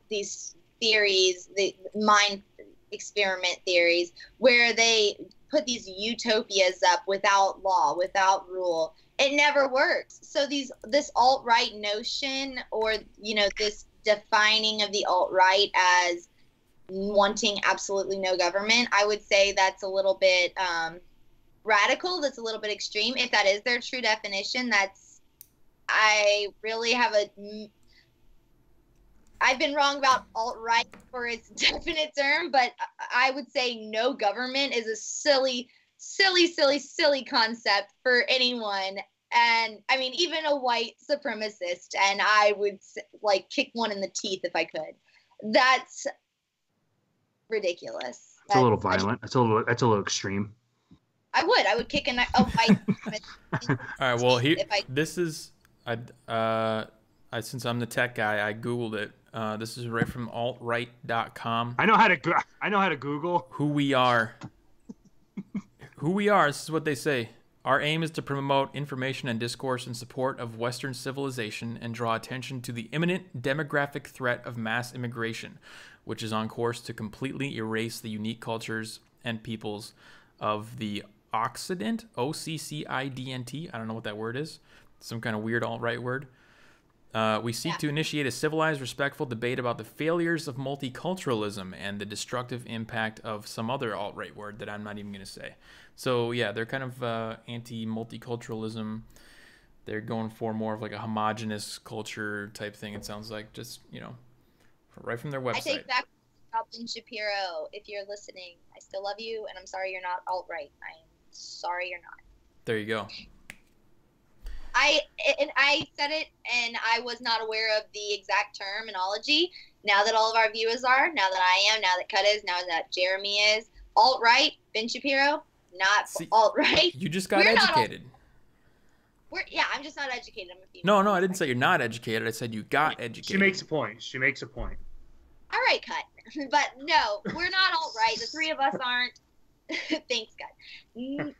these theories, the mind experiment theories, where they put these utopias up without law, without rule. It never works. So this alt-right notion, or this defining of the alt-right as wanting absolutely no government, I would say that's a little bit radical. That's a little bit extreme. If that is their true definition, I really I've been wrong about alt-right for its definite term, but I would say no government is a silly concept for anyone. And I mean, even a white supremacist, and I would kick one in the teeth if I could. That's ridiculous. It's a little violent. That's a little extreme. I would kick a white. All right. Well, since I'm the tech guy, I googled it. This is right from altright.com. I know how to Google who we are. Who we are. This is what they say. Our aim is to promote information and discourse in support of Western civilization and draw attention to the imminent demographic threat of mass immigration, which is on course to completely erase the unique cultures and peoples of the Occident, Occident. I don't know what that word is. Some kind of weird alt-right word. We seek to initiate a civilized, respectful debate about the failures of multiculturalism and the destructive impact of some other alt-right word that I'm not even going to say. So, yeah, they're kind of anti-multiculturalism. They're going for more of like a homogenous culture type thing, it sounds like. Just, you know, right from their website. I take back Ben Shapiro. If you're listening, I still love you, and I'm sorry you're not alt-right. I am sorry you're not. There you go. I said it, and I was not aware of the exact terminology. Now that all of our viewers are, now that I am, now that Cut is, now that Jeremy is, alt-right, Ben Shapiro, not alt-right. You just got educated. I'm just not educated. I'm a female. No, I didn't say you're not educated. I said you got educated. She makes a point. All right, Cut. But no, we're not alt-right. The three of us aren't. Thanks, Cut.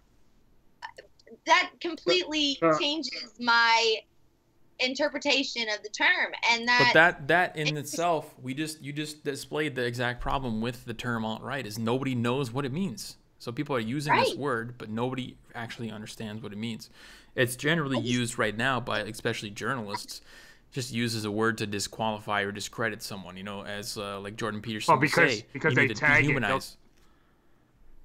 That completely changes my interpretation of the term, and that in itself, you just displayed the exact problem with the term alt-right is nobody knows what it means. So people are using this word, but nobody actually understands what it means. It's generally used right now by especially journalists, just used as a word to disqualify or discredit someone. You know, as like Jordan Peterson would say, because they tag it.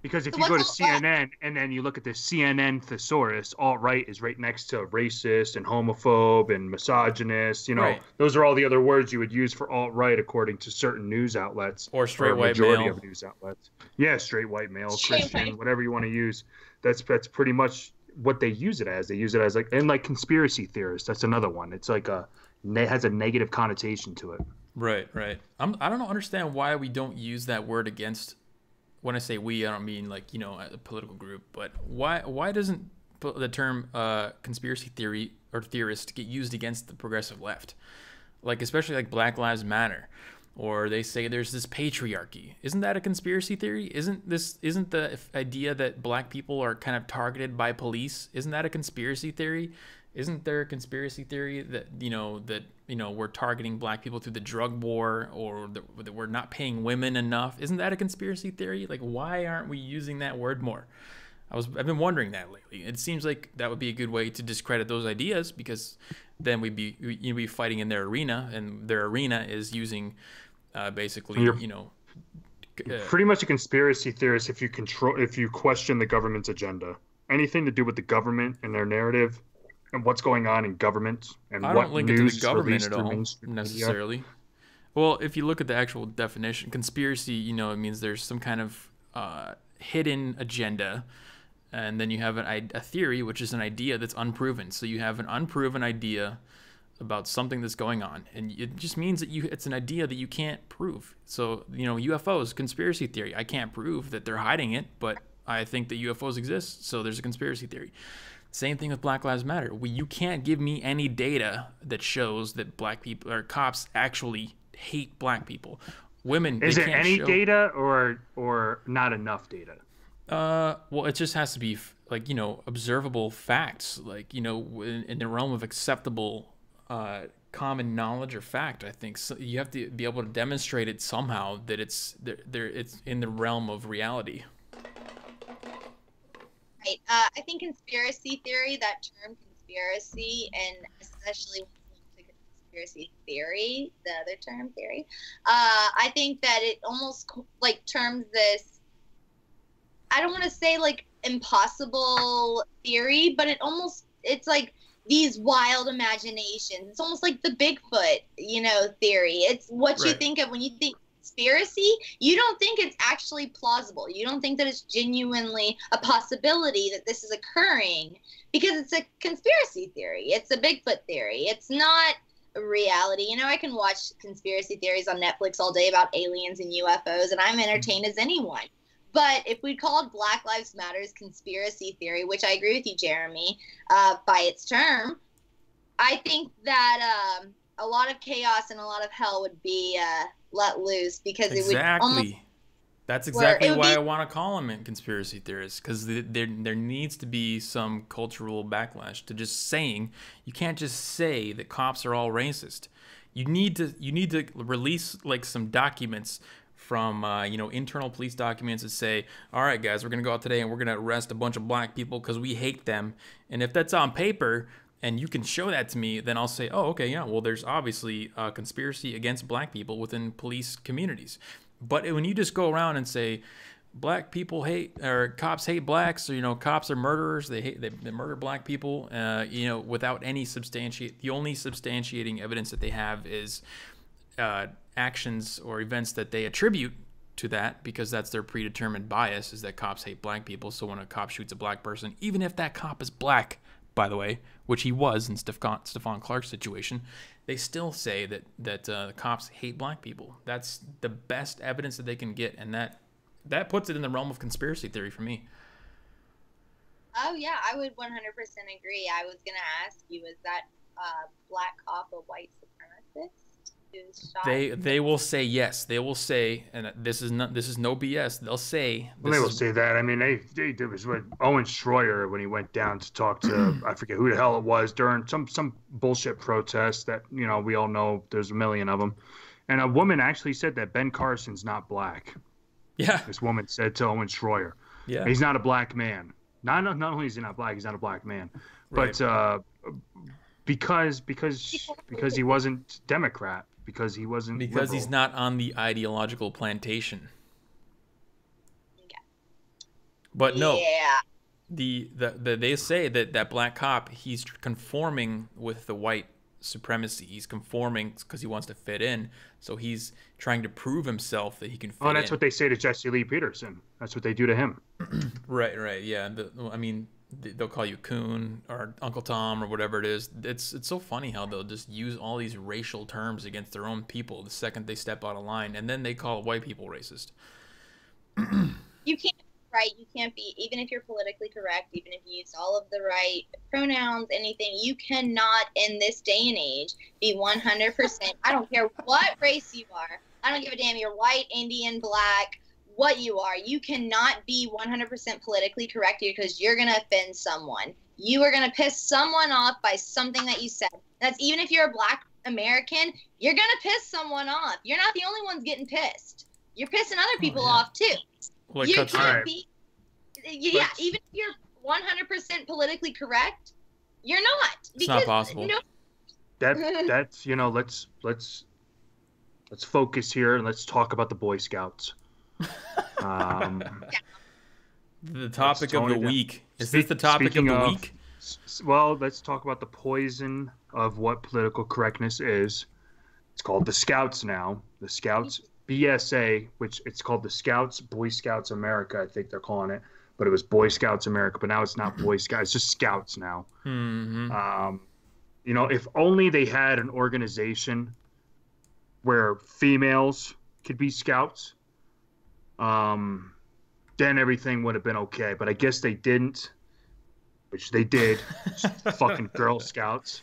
Because if you go to CNN and then you look at the CNN thesaurus, alt-right is right next to racist and homophobe and misogynist. You know, those are all the other words you would use for alt-right according to certain news outlets. Or straight white male. Majority of news outlets. Yeah, straight white male, Christian, whatever you want to use. That's pretty much what they use it as. They use it as like conspiracy theorists. That's another one. It's like has a negative connotation to it. Right. I don't understand why we don't use that word against. When I say we, I don't mean like, you know, a political group, but why doesn't the term conspiracy theory or theorist get used against the progressive left? Like, especially like Black Lives Matter, or they say there's this patriarchy. Isn't that a conspiracy theory? Isn't the idea that black people are kind of targeted by police? Isn't that a conspiracy theory? Isn't there a conspiracy theory that we're targeting black people through the drug war, or that we're not paying women enough? Isn't that a conspiracy theory? Like, why aren't we using that word more? I've been wondering that lately. It seems like that would be a good way to discredit those ideas, because then we'd be fighting in their arena, and their arena is using basically, pretty much a conspiracy theorist if you question the government's agenda. Anything to do with the government and their narrative. And what's going on in government and I what don't link news it to the government at all necessarily. Media. Well, if you look at the actual definition, conspiracy, it means there's some kind of hidden agenda, and then you have a theory, which is an idea that's unproven. So you have an unproven idea about something that's going on, and it just means that it's an idea that you can't prove. So UFOs, conspiracy theory. I can't prove that they're hiding it, but I think that UFOs exist, so there's a conspiracy theory. Same thing with Black Lives Matter. You can't give me any data that shows that black people or cops actually hate black people. Women. Is there any data or not enough data? Well, it just has to be observable facts, in the realm of acceptable common knowledge or fact. I think so you have to be able to demonstrate it somehow that it's in the realm of reality. Right. I think conspiracy theory, that term conspiracy, and especially when it's conspiracy theory, the other term theory, I think that it almost terms this, I don't want to say impossible theory, but it's like these wild imaginations. It's almost like the Bigfoot, theory. It's what you think of when you think conspiracy. You don't think it's actually plausible. You don't think that it's genuinely a possibility that this is occurring, because it's a conspiracy theory. It's a Bigfoot theory. It's not a reality. I can watch conspiracy theories on Netflix all day about aliens and UFOs, and I'm entertained as anyone. But if we called Black Lives Matter's conspiracy theory, which I agree with you, Jeremy, by its term, I think that a lot of chaos and a lot of hell would be let loose, because it would almost... That's exactly why I want to call them conspiracy theorists, because there needs to be some cultural backlash to just saying. You can't just say that cops are all racist. You need to release like some documents from internal police documents that say, all right guys, we're gonna go out today and we're gonna arrest a bunch of black people because we hate them. And if that's on paper and you can show that to me, then I'll say, oh, okay, yeah, well, there's obviously a conspiracy against black people within police communities. But when you just go around and say black people hate, or cops hate blacks, or cops are murderers, they murder black people, without any the only substantiating evidence that they have is actions or events that they attribute to that, because that's their predetermined bias, is that cops hate black people. So when a cop shoots a black person, even if that cop is black, by the way, which he was in Stephon Clark's situation, they still say that cops hate black people. That's the best evidence that they can get, and that puts it in the realm of conspiracy theory for me. Oh yeah, I would 100% agree. I was gonna ask you, is that black cop a white supremacist who's shot? They will say yes. They will say, and this is no BS. They'll say. Well, they will say that. I mean, they did was what Owen Schroyer, when he went down to talk to I forget who the hell it was during some bullshit protest that we all know there's a million of them, and a woman actually said that Ben Carson's not black. Yeah. This woman said to Owen Schroyer, yeah, he's not a black man. Not only is he not black, he's not a black man, right. But because he wasn't Democrat. Because liberal. He's not on the ideological plantation. Yeah. But no. Yeah. They say that black cop, he's conforming with the white supremacy. He's conforming because he wants to fit in. So he's trying to prove himself that he can fit in. Oh, that's what they say to Jesse Lee Peterson. That's what they do to him. Right. Yeah. They'll call you Coon or Uncle Tom or whatever it is. It's so funny how they'll just use all these racial terms against their own people the second they step out of line, and then they call white people racist. You can't, right? You can't be, even if you're politically correct, even if you use all of the right pronouns, anything, you cannot in this day and age be 100%. I don't care what race you are. I don't give a damn. You're white, Indian, black, what you are. You cannot be 100% politically correct because you're going to offend someone. You are going to piss someone off by something that you said. That's even if you're a black American, you're going to piss someone off. You're not the only ones getting pissed. You're pissing other people off too. Well, you can't be, even if you're 100% politically correct, you're not. It's not possible. That's let's focus here and let's talk about the Boy Scouts. The topic of the week. Is this the topic of the week? Well, let's talk about the poison of what political correctness is. It's called the Scouts now. The Scouts BSA, which it's called the Scouts, Boy Scouts America, I think they're calling it. But it was Boy Scouts America, but now it's not Boy Scouts. It's just Scouts now. Mm-hmm. If only they had an organization where females could be Scouts, then everything would have been okay. But I guess they didn't, which they did. Fucking Girl Scouts.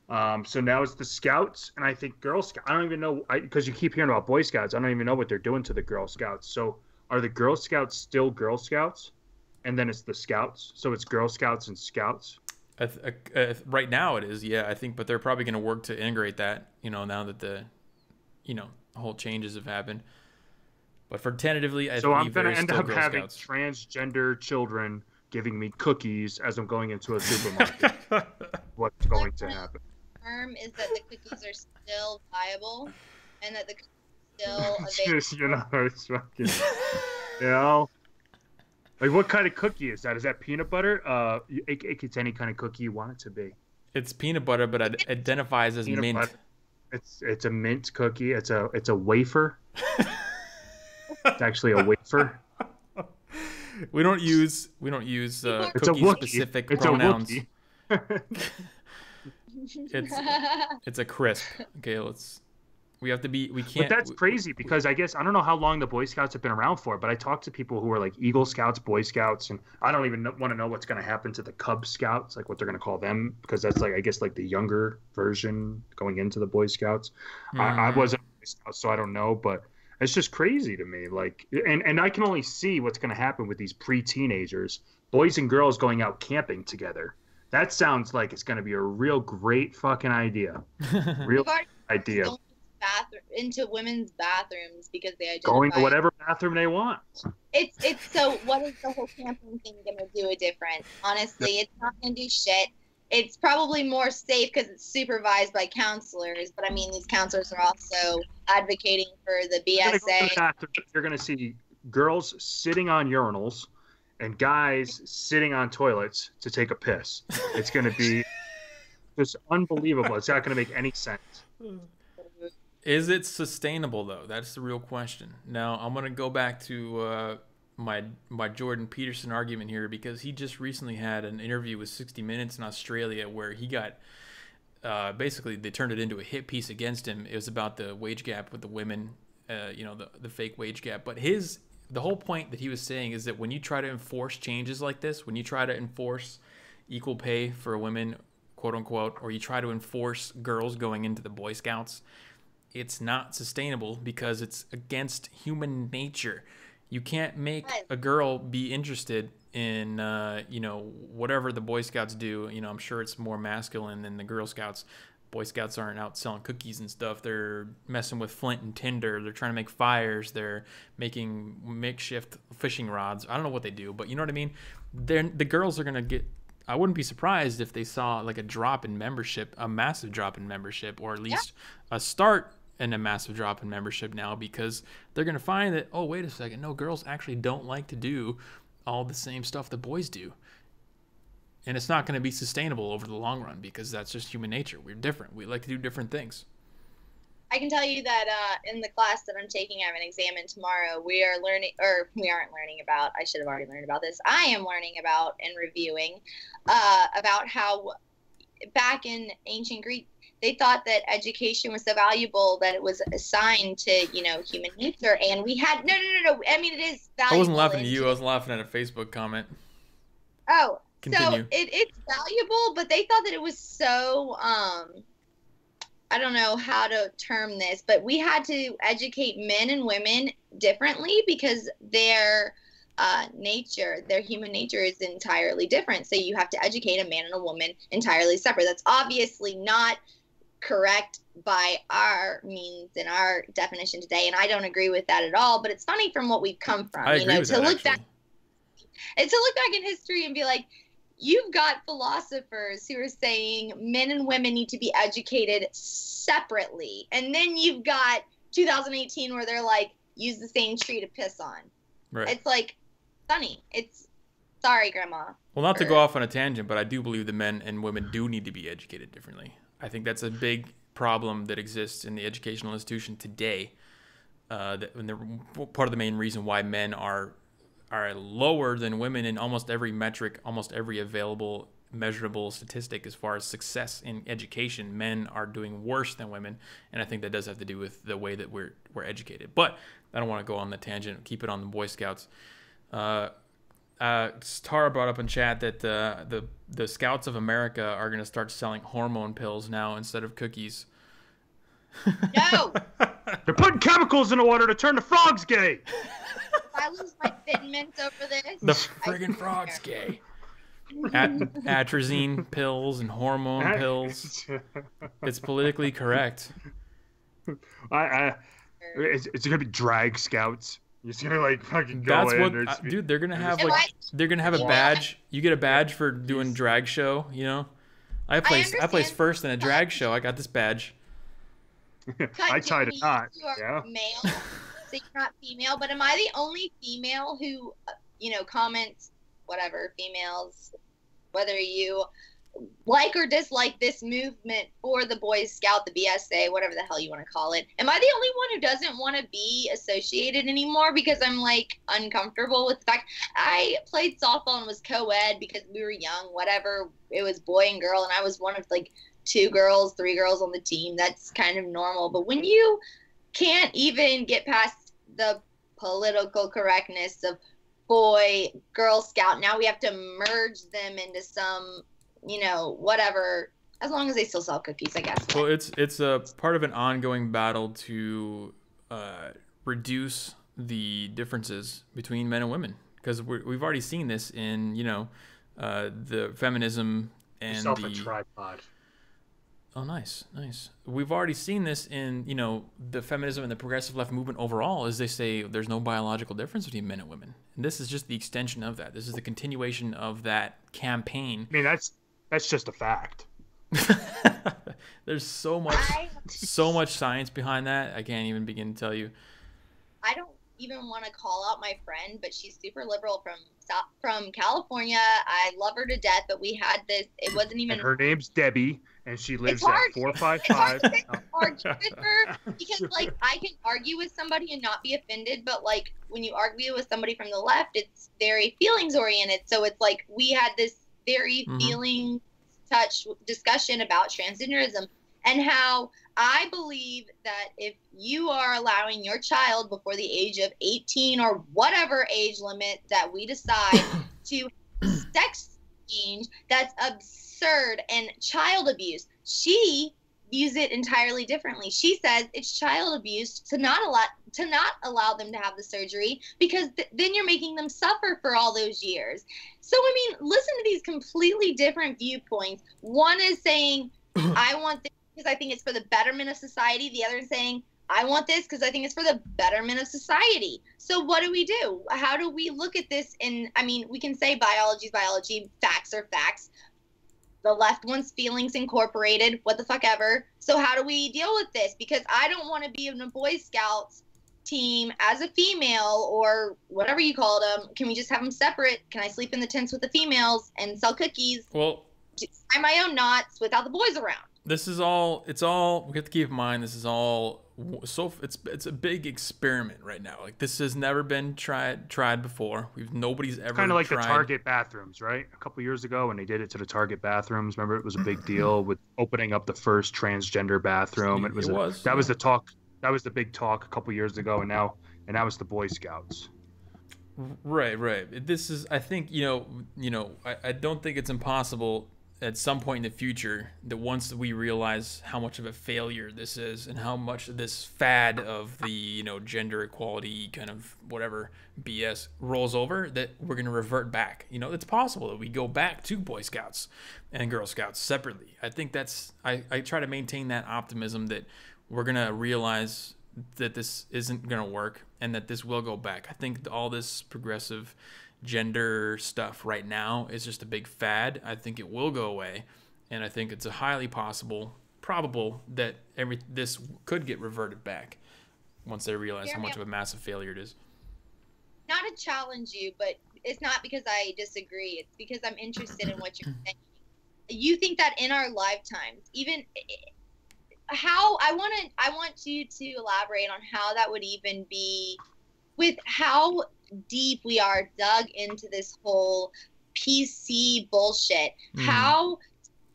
So now it's the Scouts, and I think Girl Scouts. I don't even know, because you keep hearing about Boy Scouts. I don't even know what they're doing to the Girl Scouts. So are the Girl Scouts still Girl Scouts? And then it's the Scouts. So it's Girl Scouts and Scouts. Right now it is, yeah. I think, but they're probably going to work to integrate that. Now that the whole changes have happened. But for tentatively, I so I'm going to end up Girl having Scouts. Transgender children giving me cookies as I'm going into a supermarket. What's going to happen? Term is that the cookies are still viable, and that the cookies still available. It's fucking, like what kind of cookie is that? Is that peanut butter? It's any kind of cookie you want it to be. It's peanut butter, but it identifies as mint. Butter. It's a mint cookie. It's a wafer. It's actually a wafer. We don't use cookie specific pronouns. It's a crisp. Okay, we can't. But that's crazy because I don't know how long the Boy Scouts have been around for, but I talked to people who are like Eagle Scouts, Boy Scouts, and I don't even want to know what's going to happen to the Cub Scouts, like what they're going to call them, because that's like, I guess, like the younger version going into the Boy Scouts. I wasn't a Boy Scout, so I don't know, but It's just crazy to me. Like, and I can only see what's going to happen with these pre-teenagers, boys and girls going out camping together. That sounds like it's going to be a real great fucking idea. Real We've already idea. gone into women's bathrooms because they identify. Going to whatever bathroom they want. It's so. What is the whole camping thing gonna do a difference? Honestly, it's not gonna do shit. It's probably more safe because it's supervised by counselors. But I mean, these counselors are also advocating for the BSA. You're going to see girls sitting on urinals and guys sitting on toilets to take a piss. It's going to be just unbelievable. It's not going to make any sense. Is it sustainable though? That's the real question. Now I'm gonna go back to my Jordan Peterson argument here, because he just recently had an interview with 60 Minutes in Australia where he got basically they turned it into a hit piece against him. It was about the wage gap with the women, the fake wage gap. But the whole point that he was saying is that when you try to enforce changes like this, when you try to enforce equal pay for women, quote unquote, or you try to enforce girls going into the Boy Scouts, it's not sustainable because it's against human nature. You can't make a girl be interested in, whatever the Boy Scouts do. I'm sure it's more masculine than the Girl Scouts. Boy Scouts aren't out selling cookies and stuff. They're messing with flint and tinder. They're trying to make fires. They're making makeshift fishing rods. I don't know what they do, but you know what I mean? The girls are going to get... I wouldn't be surprised if they saw like a drop in membership, a massive drop in membership, or at least a start and a massive drop in membership now, because they're going to find that, oh, wait a second, no, girls actually don't like to do all the same stuff that boys do. And it's not going to be sustainable over the long run because that's just human nature. We're different. We like to do different things. I can tell you that in the class that I'm taking, I have an exam in tomorrow. We aren't learning about, I should have already learned about this. I am learning about and reviewing about how back in ancient Greek, they thought that education was so valuable that it was assigned to, human nature. And we had, no. I mean, it is valuable. I wasn't laughing at you. I was laughing at a Facebook comment. Oh, continue. So it's valuable, but they thought that it was so, I don't know how to term this, but we had to educate men and women differently because their human nature is entirely different. So you have to educate a man and a woman entirely separate. That's obviously not correct by our means and our definition today, and I don't agree with that at all, but it's funny from what we've come from. I agree with that, look back in history and be like, you've got philosophers who are saying men and women need to be educated separately, and then you've got 2018 where they're like, use the same tree to piss on. Right. It's like funny. It's sorry, Grandma. Well, not to go off on a tangent, but I do believe the men and women do need to be educated differently. I think that's a big problem that exists in the educational institution today. Part of the main reason why men are lower than women in almost every metric, almost every available measurable statistic as far as success in education. Men are doing worse than women, and I think that does have to do with the way that we're educated. But I don't want to go on the tangent. Keep it on the Boy Scouts. Tara brought up in chat that the Scouts of America are going to start selling hormone pills now instead of cookies. No! They're putting chemicals in the water to turn the frogs gay! If I lose my Thin Mints over this... The friggin' frog's gay. Atrazine pills and hormone pills. It's politically correct. It's going to be drag scouts. You're just gonna like fucking go in. Dude, they're gonna have a badge. You get a badge for doing drag show. I placed first in a drag show. I got this badge. I tied a knot. You're male, so you're not female. But am I the only female who, comments whatever females, whether you like or dislike this movement for the Boy Scout, the BSA, whatever the hell you want to call it? Am I the only one who doesn't want to be associated anymore because I'm like uncomfortable with the fact I played softball and was co-ed because we were young, whatever. It was boy and girl, and I was one of like 3 girls on the team. That's kind of normal. But when you can't even get past the political correctness of boy, Girl Scout, now we have to merge them into some whatever, as long as they still sell cookies, I guess. Well, it's a part of an ongoing battle to reduce the differences between men and women, because we've already seen this in the feminism and Yourself a tripod. Oh, nice. We've already seen this in, the feminism and the progressive left movement overall, as they say there's no biological difference between men and women. And this is just the extension of that. This is the continuation of that campaign. I mean, that's just a fact. There's so much science behind that. I can't even begin to tell you. I don't even want to call out my friend, but she's super liberal from California. I love her to death, but we had this. It wasn't even. And her name's Debbie, and she lives at 455. It's hard to argue with her because, like, I can argue with somebody and not be offended, but like when you argue with somebody from the left, it's very feelings oriented. So it's like we had this very feeling touch discussion about transgenderism and how I believe that if you are allowing your child before the age of 18 or whatever age limit that we decide to sex change, that's absurd and child abuse. She views it entirely differently. She says it's child abuse to not allow them to have the surgery because then you're making them suffer for all those years. So, I mean, listen to these completely different viewpoints. One is saying, I want this because I think it's for the betterment of society. The other is saying, I want this because I think it's for the betterment of society. So what do? How do we look at this? And I mean, we can say biology is biology, facts are facts. The left wants feelings incorporated, what the fuck ever. So how do we deal with this? Because I don't want to be in a Boy Scouts team as a female or whatever you call them. Can we just have them separate? Can I sleep in the tents with the females and sell cookies? Well, tie my own knots without the boys around. This is all, we have to keep in mind, this is all, it's a big experiment right now. Like, this has never been tried before. Nobody's ever kind of like tried. the Target bathrooms, right? A couple years ago when they did it to the Target bathrooms, remember it was a big deal with opening up the first transgender bathroom. That was the talk. That was the big talk a couple years ago, and now it's the Boy Scouts. Right. This is, I think, I don't think it's impossible at some point in the future that once we realize how much of a failure this is and how much this fad of the gender equality kind of whatever BS rolls over, that we're going to revert back. It's possible that we go back to Boy Scouts and Girl Scouts separately. I think I try to maintain that optimism that we're going to realize that this isn't going to work and that this will go back. I think all this progressive gender stuff right now is just a big fad. I think it will go away, and I think it's a highly probable that this could get reverted back once they realize how much of a massive failure it is. Not to challenge you, but it's not because I disagree. It's because I'm interested in what you're saying. You think that in our lifetimes, even how I want you to elaborate on how that would even be with how deep we are dug into this whole PC bullshit. How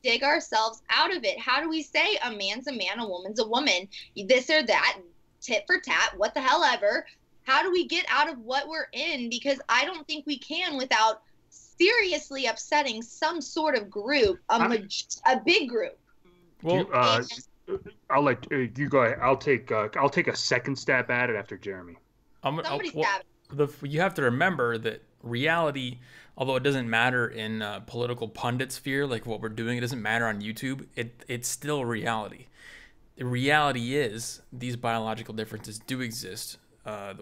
dig ourselves out of it? How do we say a man's a man, a woman's a woman, this or that, tit for tat, what the hell ever? How do we get out of what we're in? Because I don't think we can without seriously upsetting some sort of group, a big group. Well, I'll let you go ahead. I'll take a second stab at it after Jeremy. You have to remember that reality, although it doesn't matter in political pundit sphere, like what we're doing, it doesn't matter on YouTube. It's still reality. The reality is these biological differences do exist.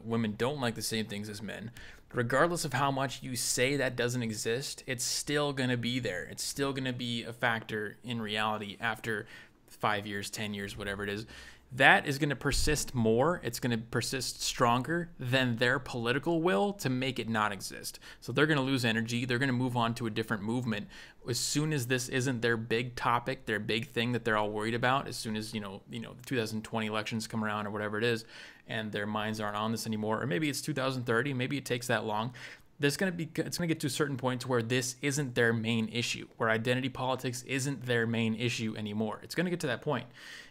Women don't like the same things as men. Regardless of how much you say that doesn't exist, it's still going to be there. It's still going to be a factor in reality after 5 years, 10 years, whatever it is. That is going to persist more. It's going to persist stronger than their political will to make it not exist. So they're going to lose energy. They're going to move on to a different movement. As soon as this isn't their big topic, their big thing that they're all worried about, as soon as, the 2020 elections come around or whatever it is, and their minds aren't on this anymore, or maybe it's 2030, maybe it takes that long. It's going to get to a certain point to where this isn't their main issue, where identity politics isn't their main issue anymore. It's going to get to that point.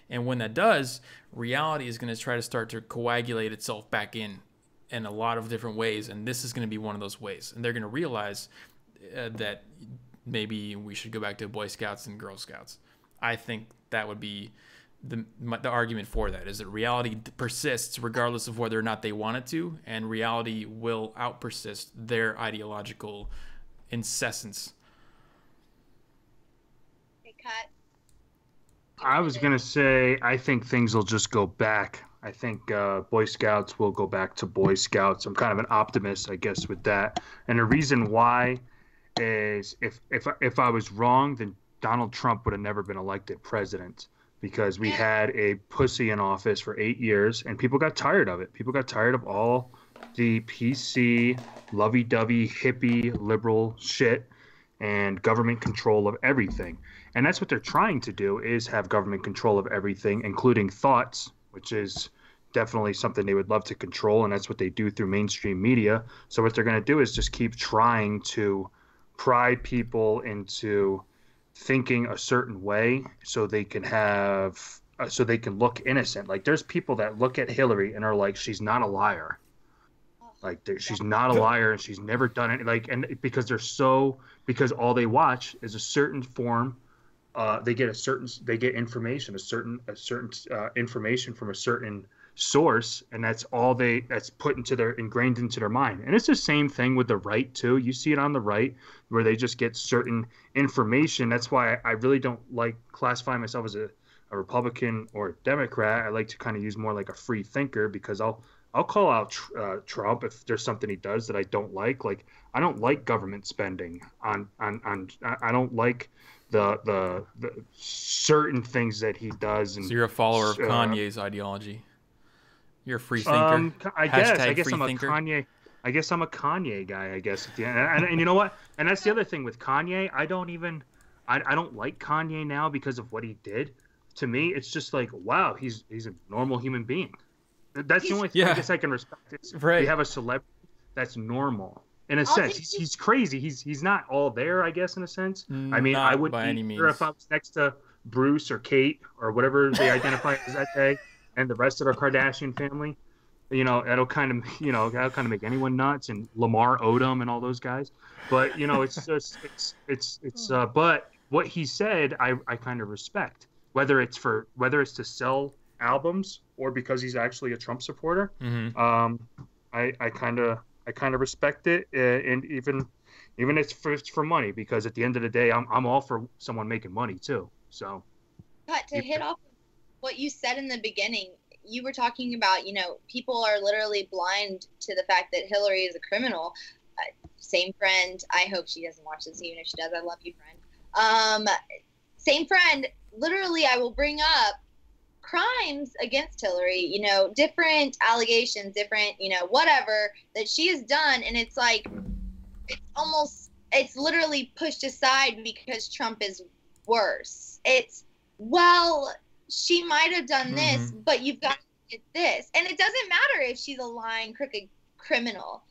And when that does, reality is going to try to start to coagulate itself back in a lot of different ways. And this is going to be one of those ways. And they're going to realize that maybe we should go back to Boy Scouts and Girl Scouts. I think that would be the argument for that is that reality persists regardless of whether or not they want it to, and reality will outpersist their ideological incessance. Hey, Cut. I was gonna say I think things will just go back. I think Boy Scouts will go back to Boy Scouts. I'm kind of an optimist, I guess, with that. And the reason why is if I was wrong, then Donald Trump would have never been elected president because we had a pussy in office for 8 years and people got tired of it. People got tired of all the PC, lovey-dovey, hippie, liberal shit and government control of everything. And that's what they're trying to do is have government control of everything, including thoughts, which is definitely something they would love to control. And that's what they do through mainstream media. So what they're going to do is just keep trying to pry people into thinking a certain way so they can look innocent. Like there's people that look at Hillary and are like, she's not a liar. Like she's not a liar and she's never done it. Like, and because all they watch is a certain form. They get information, a certain information from a certain source, and that's ingrained into their mind. And it's the same thing with the right too. You see it on the right where they just get certain information. That's why I really don't like classifying myself as a Republican or a Democrat. I like to kind of use more like a free thinker because I'll call out Trump if there's something he does that I don't like. Like I don't like government spending on I don't like the certain things that he does. And so you're a follower of Kanye's ideology. You're a free thinker. I guess I'm thinker. A Kanye. I guess I'm a Kanye guy. I guess at the end, and you know what? And that's the other thing with Kanye. I don't like Kanye now because of what he did. To me, it's just like, wow, he's a normal human being. That's the only thing I guess I can respect. Right. We have a celebrity that's normal. In a sense, he's crazy. He's not all there, I guess, in a sense. I mean, I would be sure if I was next to Bruce or Kate or whatever they identify as that day, and the rest of our Kardashian family. You know, that'll kind of make anyone nuts, and Lamar Odom and all those guys. But you know, it's just but what he said, I kind of respect. Whether it's to sell albums or because he's actually a Trump supporter, I kind of respect it, and even it's for money, because at the end of the day, I'm all for someone making money too. So, but to hit off what you said in the beginning, you were talking about, people are literally blind to the fact that Hillary is a criminal. Same friend. I hope she doesn't watch this. Even if she does, I love you, friend. Same friend. Literally, I will bring up crimes against Hillary, different allegations, different, whatever that she has done. And it's like, it's literally pushed aside because Trump is worse. She might have done this, but you've got to get this. And it doesn't matter if she's a lying, crooked criminal,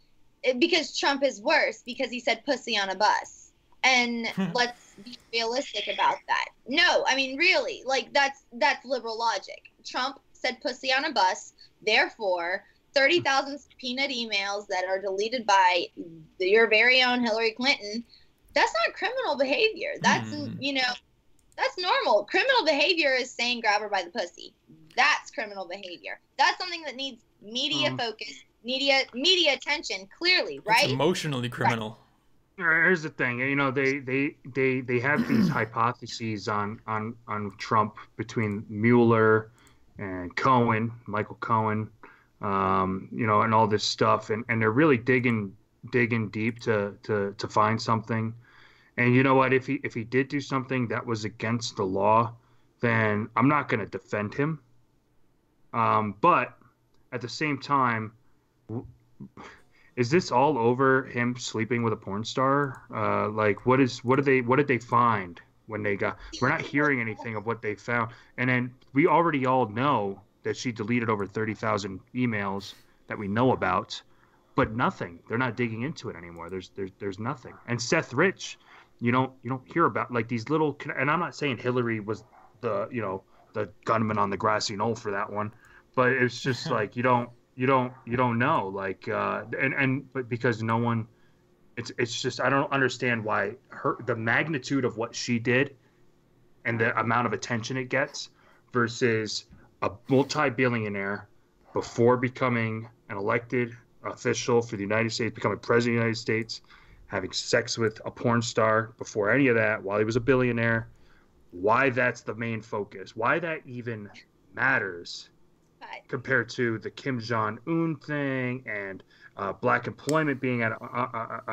because Trump is worse because he said pussy on a bus. And let's be realistic about that. No, I mean, really, like that's liberal logic. Trump said pussy on a bus, therefore 30,000 subpoenaed emails that are deleted by your very own Hillary Clinton. That's not criminal behavior. That's, that's normal. Criminal behavior is saying grab her by the pussy. That's criminal behavior. That's something that needs media focus, media attention, clearly, right? It's emotionally criminal. Right. Here's the thing, they have these hypotheses on Trump between Mueller and Michael Cohen, and all this stuff, and they're really digging deep to find something. And you know what? If he did do something that was against the law, then I'm not going to defend him. But at the same time, is this all over him sleeping with a porn star? What did they find when they got? We're not hearing anything of what they found. And then we already all know that she deleted over 30,000 emails that we know about, but nothing. They're not digging into it anymore. There's nothing. And Seth Rich, you don't hear about like these little. And I'm not saying Hillary was the gunman on the grassy knoll for that one, but it's just like you don't know, like but because no one, it's just, I don't understand why the magnitude of what she did and the amount of attention it gets versus a multi-billionaire before becoming an elected official for the United States, becoming president of the United States, having sex with a porn star before any of that while he was a billionaire. Why that's the main focus, why that even matters compared to the Kim Jong-un thing and black employment being at an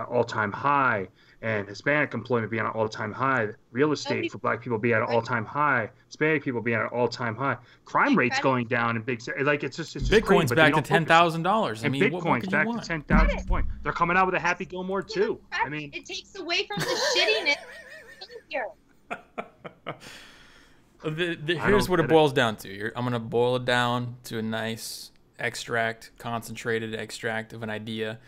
all-time high and Hispanic employment being at an all-time high, real estate for black people being at an all-time high, Hispanic people being at an all-time high, crime rates going down in big cities. Like it's just Bitcoin's crazy, back to $10,000. I mean, Bitcoin's back to 10,000 points. They're coming out with a Happy Gilmore too. I mean, it takes away from the shittiness here. Here's what it boils down to. I'm going to boil it down to a nice concentrated extract of an idea.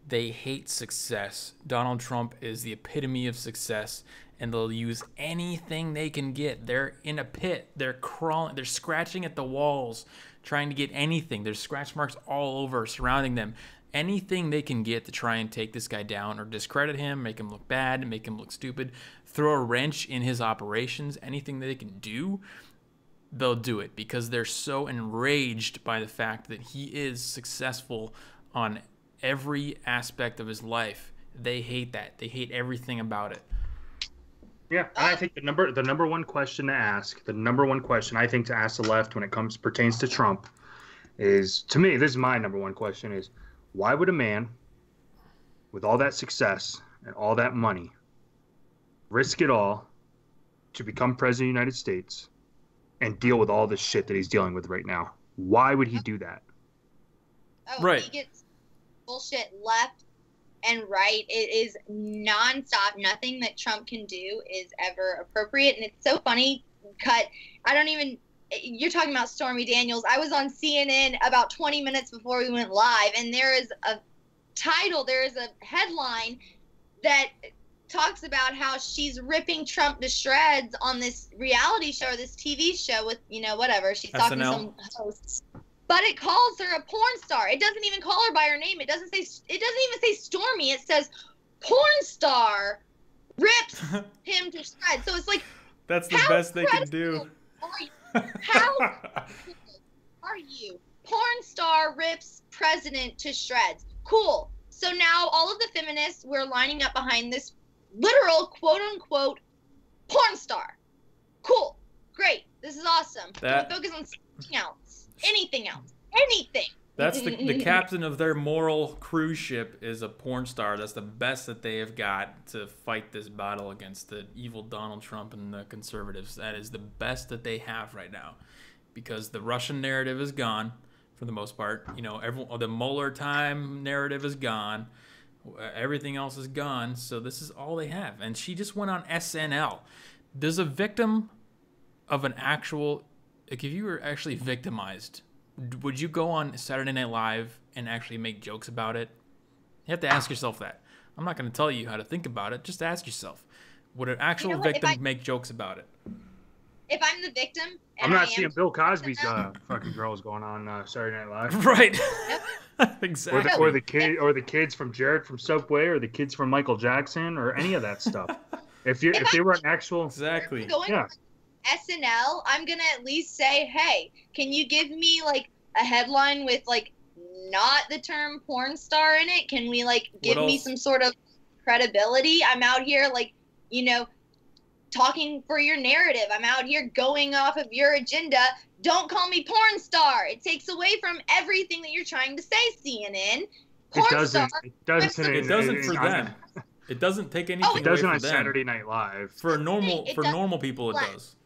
They hate success. Donald Trump is the epitome of success, and they'll use anything they can get. They're in a pit. They're crawling. They're scratching at the walls, trying to get anything. There's scratch marks all over surrounding them. Anything they can get to try and take this guy down or discredit him, make him look bad, make him look stupid, throw a wrench in his operations, anything that they can do, they'll do it because they're so enraged by the fact that he is successful on every aspect of his life. They hate that. They hate everything about it. Yeah, and I think the number one question to ask, the number one question I think to ask the left when it pertains to Trump is, to me, this is my number one question is, why would a man with all that success and all that money risk it all to become president of the United States and deal with all this shit that he's dealing with right now? Why would he do that? Oh, right. He gets bullshit left and right. It is nonstop. Nothing that Trump can do is ever appropriate. And it's so funny. You're talking about Stormy Daniels. I was on CNN about 20 minutes before we went live, and there is a headline that talks about how she's ripping Trump to shreds on this reality show or this TV show with, whatever. She's talking to some hosts. But it calls her a porn star. It doesn't even call her by her name. It doesn't even say Stormy. It says porn star rips him to shreds. So it's like, that's the best they can do. How are you? Porn star rips president to shreds. Cool. So now all of the feminists, we're lining up behind this literal quote-unquote porn star. Cool. Great. This is awesome. Can we focus on something else? Anything else? Anything. That's the captain of their moral cruise ship is a porn star. That's the best that they have got to fight this battle against the evil Donald Trump and the conservatives. That is the best that they have right now, because the Russian narrative is gone for the most part. The Mueller time narrative is gone. Everything else is gone. So this is all they have. And she just went on SNL. There's a victim of an actual, like, if you were actually victimized, would you go on Saturday Night Live and actually make jokes about it? You have to ask yourself that. I'm not going to tell you how to think about it. Just ask yourself. Would an actual victim make jokes about it? If I'm the victim, I'm not seeing Bill Cosby's fucking girls going on Saturday Night Live. Right. Exactly. Or the kids from Jared from Subway, or the kids from Michael Jackson, or any of that stuff. If they were an actual exactly. SNL, I'm gonna at least say, hey, can you give me like a headline with like not the term porn star in it? Can we like give me some sort of credibility? I'm out here like, talking for your narrative. I'm out here going off of your agenda. Don't call me porn star. It takes away from everything that you're trying to say, CNN. It doesn't for them. It doesn't take anything away from them. It doesn't on Saturday Night Live. For normal people, it does.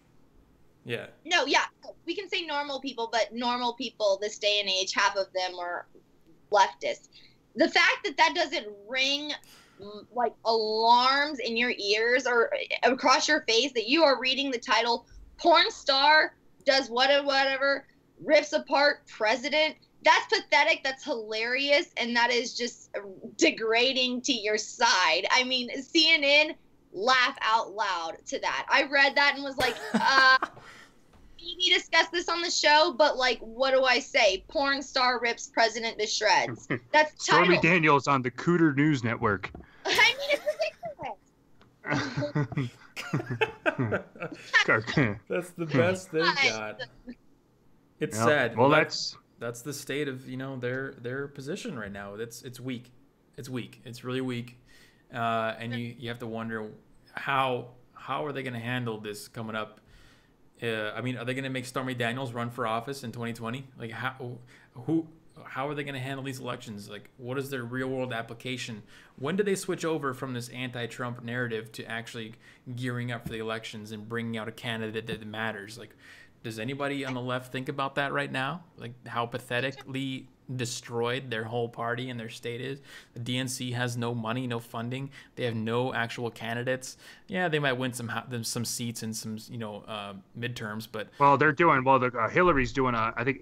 Yeah. No, yeah. We can say normal people, but normal people this day and age, half of them are leftists. The fact that doesn't ring like alarms in your ears or across your face, that you are reading the title porn star does whatever, rips apart president, that's pathetic, that's hilarious, and that is just degrading to your side. I mean, CNN laugh out loud to that. I read that and was like, maybe discuss this on the show, but like, what do I say? Porn star rips president to shreds. That's Stormy Daniels on the Cooter News Network. I mean, it's ridiculous. That's the best they got. It's sad. Well, that's the state of their position right now. It's weak. It's weak. It's really weak. And you have to wonder how are they going to handle this coming up? I mean, are they going to make Stormy Daniels run for office in 2020? Like how are they going to handle these elections? Like, what is their real world application? When do they switch over from this anti-Trump narrative to actually gearing up for the elections and bringing out a candidate that matters? Like, does anybody on the left think about that right now? Like, how pathetically destroyed their whole party and their state is? The DNC has no money, no funding. They have no actual candidates. Yeah, they might win some seats in some midterms, but they're doing Hillary's doing I think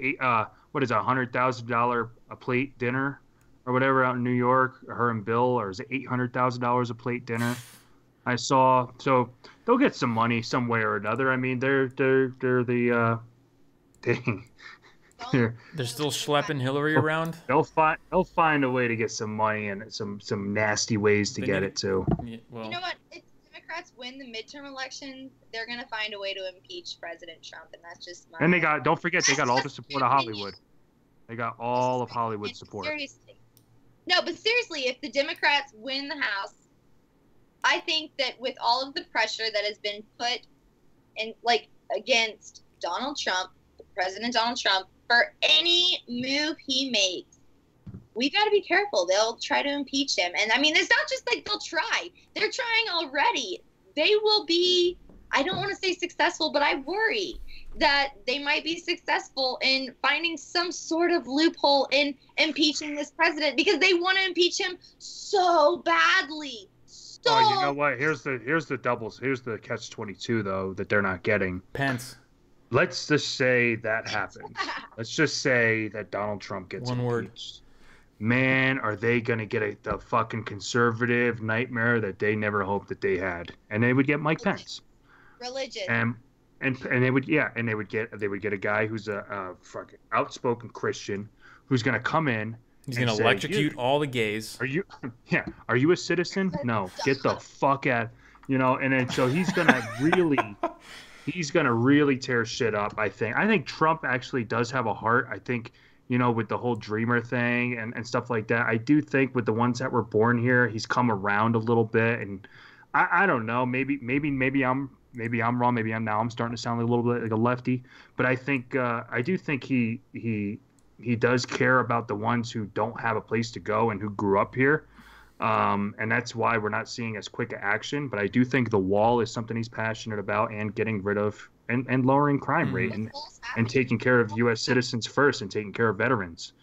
what is $100,000 a plate dinner or whatever out in New York. Her and Bill, or is it $800,000 a plate dinner? I saw. So they'll get some money some way or another. I mean, they're the thing. They're still schlepping Hillary around. They'll find a way to get some money and some nasty ways to get it too. Yeah, well, you know what? If Democrats win the midterm elections, they're gonna find a way to impeach President Trump, and that's just my. And don't forget they got all the support of Hollywood. They got all of Hollywood support. Seriously. No, but seriously, if the Democrats win the House, I think that with all of the pressure that has been put in, against President Donald Trump, for any move he makes, we got to be careful. They'll try to impeach him. And I mean, it's not just like they'll try. They're trying already. They will be, I don't want to say successful, but I worry that they might be successful in finding some sort of loophole in impeaching this president, because they want to impeach him so badly. Oh, you know what? Here's the doubles. Here's the catch-22 though that they're not getting. Pence. Let's just say that happened. Let's just say that Donald Trump gets One impeached. word. Man, are they gonna get the fucking conservative nightmare that they never hoped that they had? And they would get Mike Pence. Religion. And they would get a guy who's a fucking outspoken Christian who's gonna come in. He's gonna electrocute all the gays. Are you a citizen? No, get the fuck out. And then so he's gonna really tear shit up. I think Trump actually does have a heart. I think, with the whole dreamer thing and stuff like that, I do think with the ones that were born here, he's come around a little bit. And I don't know, maybe I'm wrong. Maybe I'm starting to sound a little bit like a lefty, but I think I do think he does care about the ones who don't have a place to go and who grew up here. And that's why we're not seeing as quick action. But I do think the wall is something he's passionate about, and getting rid of and lowering crime rate and taking care of U.S. citizens first and taking care of veterans.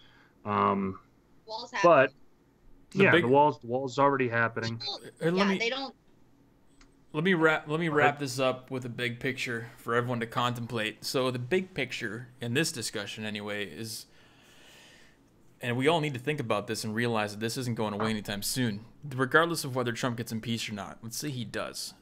But the wall's already happening. Let me wrap this up with a big picture for everyone to contemplate. So the big picture in this discussion anyway is, and we all need to think about this and realize that this isn't going away anytime soon. Regardless of whether Trump gets impeached or not, let's say he does,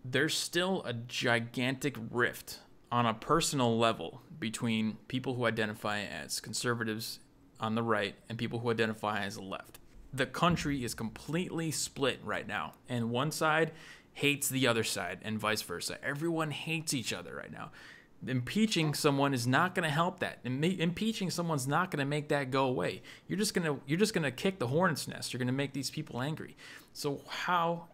there's still a gigantic rift on a personal level between people who identify as conservatives on the right and people who identify as the left. The country is completely split right now, and one side hates the other side and vice versa. Everyone hates each other right now. Impeaching someone is not going to help that. Impeaching someone's not going to make that go away. You're just going to kick the hornet's nest. You're going to make these people angry. So how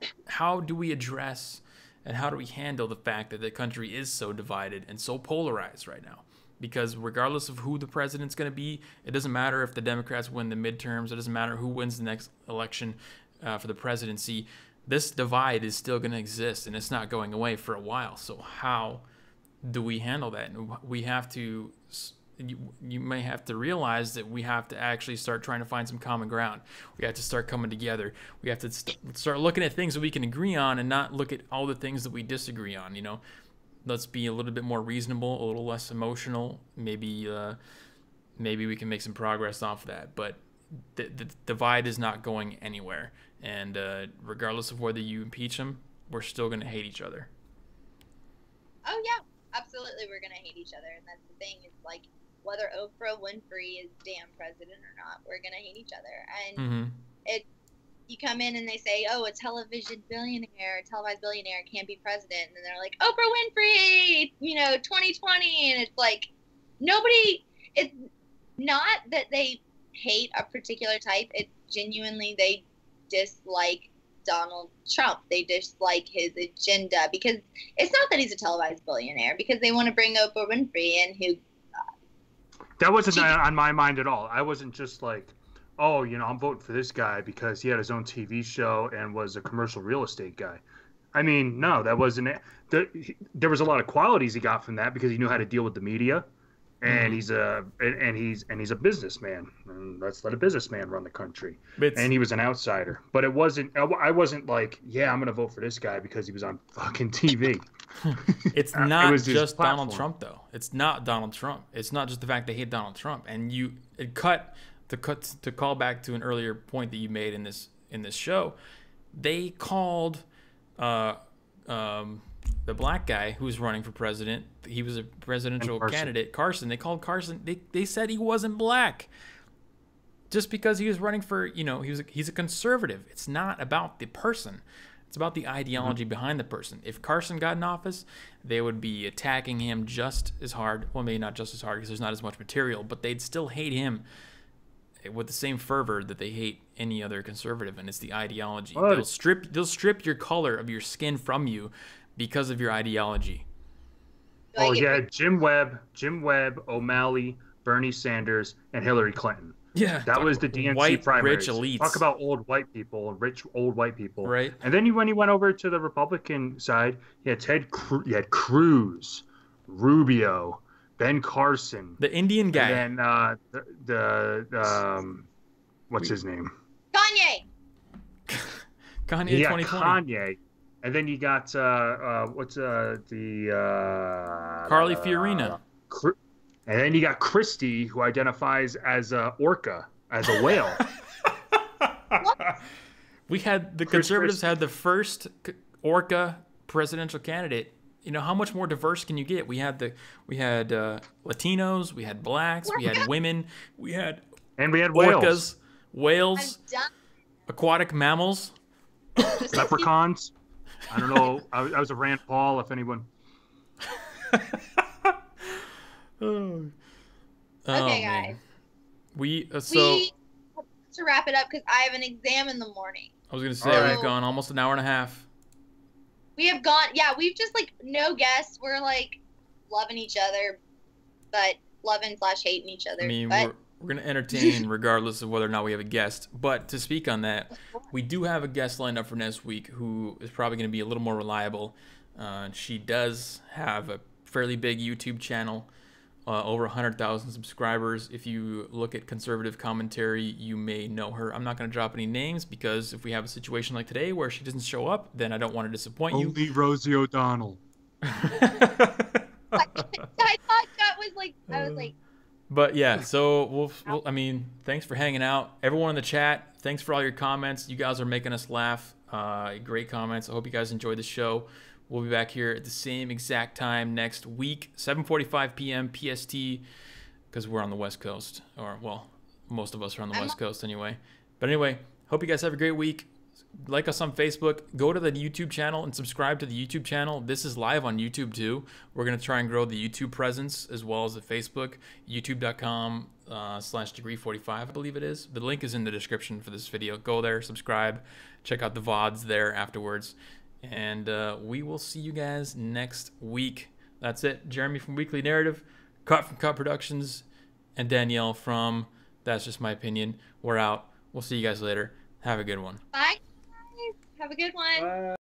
do we address and how do we handle the fact that the country is so divided and so polarized right now? Because regardless of who the president's going to be, it doesn't matter if the Democrats win the midterms. It doesn't matter who wins the next election for the presidency. This divide is still going to exist, and it's not going away for a while. So how do we handle that? And we have to, you may have to realize that we have to actually start trying to find some common ground. We have to start coming together. We have to start looking at things that we can agree on and not look at all the things that we disagree on. Let's be a little bit more reasonable, a little less emotional. Maybe we can make some progress off of that. But the divide is not going anywhere. And regardless of whether you impeach him, we're still going to hate each other. Oh, yeah. Absolutely, we're going to hate each other. And that's the thing. It's like, whether Oprah Winfrey is damn president or not, we're going to hate each other. And you come in and they say, oh, a television billionaire, televised billionaire can't be president. And they're like, Oprah Winfrey, 2020. And it's like, it's not that they hate a particular type. It's genuinely they dislike Donald Trump. They dislike his agenda because it's not that he's a televised billionaire, because they want to bring Oprah Winfrey in who. That wasn't on my mind at all. I wasn't just like, oh, I'm voting for this guy because he had his own TV show and was a commercial real estate guy. I mean, no, that wasn't it. There was a lot of qualities he got from that because he knew how to deal with the media, and he's a businessman. And let's let a businessman run the country. And he was an outsider. But it wasn't. I wasn't like, yeah, I'm gonna vote for this guy because he was on fucking TV. It's not just Donald Trump, though. It's not Donald Trump. It's not just the fact they hate Donald Trump. And to call back to an earlier point that you made in this show, they called the black guy who's running for president. He was a presidential candidate, Carson. They called Carson. They said he wasn't black just because he was running for. He's a conservative. It's not about the person. It's about the ideology behind the person. If Carson got in office, they would be attacking him just as hard. Well, maybe not just as hard because there's not as much material, but they'd still hate him with the same fervor that they hate any other conservative, and it's the ideology. They'll strip your color of your skin from you because of your ideology. Oh yeah, Jim Webb, O'Malley, Bernie Sanders, and Hillary Clinton. Yeah, that was the DNC white, primaries. Rich elites. Talk about rich old white people. Right. And then when he went over to the Republican side, he had you had Cruz, Rubio, Ben Carson, the Indian guy, and then what's his name? Kanye. Kanye 2020. Kanye, and then you got Carly Fiorina. And then you got Christie, who identifies as a orca, as a whale. We had the conservatives had the first orca presidential candidate. How much more diverse can you get? We had Latinos, we had blacks, we had women, we had orcas, whales, aquatic mammals, leprechauns. I don't know. I was a Rand Paul, if anyone. Okay, guys. To wrap it up, because I have an exam in the morning. I was gonna say we've gone almost an hour and a half. We have gone. Yeah, we've just no guests. We're loving each other, but loving/hating each other. I mean, we're gonna entertain regardless of whether or not we have a guest. But to speak on that, we do have a guest lined up for next week who is probably gonna be a little more reliable. She does have a fairly big YouTube channel. Over 100,000 subscribers. If you look at conservative commentary, you may know her. I'm not going to drop any names because if we have a situation like today where she doesn't show up, then I don't want to disappoint you. Only Rosie O'Donnell. I thought that was I was like. But yeah, so thanks for hanging out. Everyone in the chat, thanks for all your comments. You guys are making us laugh. Great comments. I hope you guys enjoyed the show. We'll be back here at the same exact time next week, 7:45 p.m. PST, because we're on the West Coast. Or, well, most of us are on the West Coast anyway. But anyway, hope you guys have a great week. Like us on Facebook. Go to the YouTube channel and subscribe to the YouTube channel. This is live on YouTube, too. We're going to try and grow the YouTube presence as well as the Facebook, youtube.com/degree45, I believe it is. The link is in the description for this video. Go there, subscribe, check out the VODs there afterwards. And we will see you guys next week. That's it. Jeremy from Weekly Narrative, Cut from Cut Productions, and Danielle from That's Just My Opinion. We're out. We'll see you guys later. Have a good one. Bye, guys. Have a good one. Bye.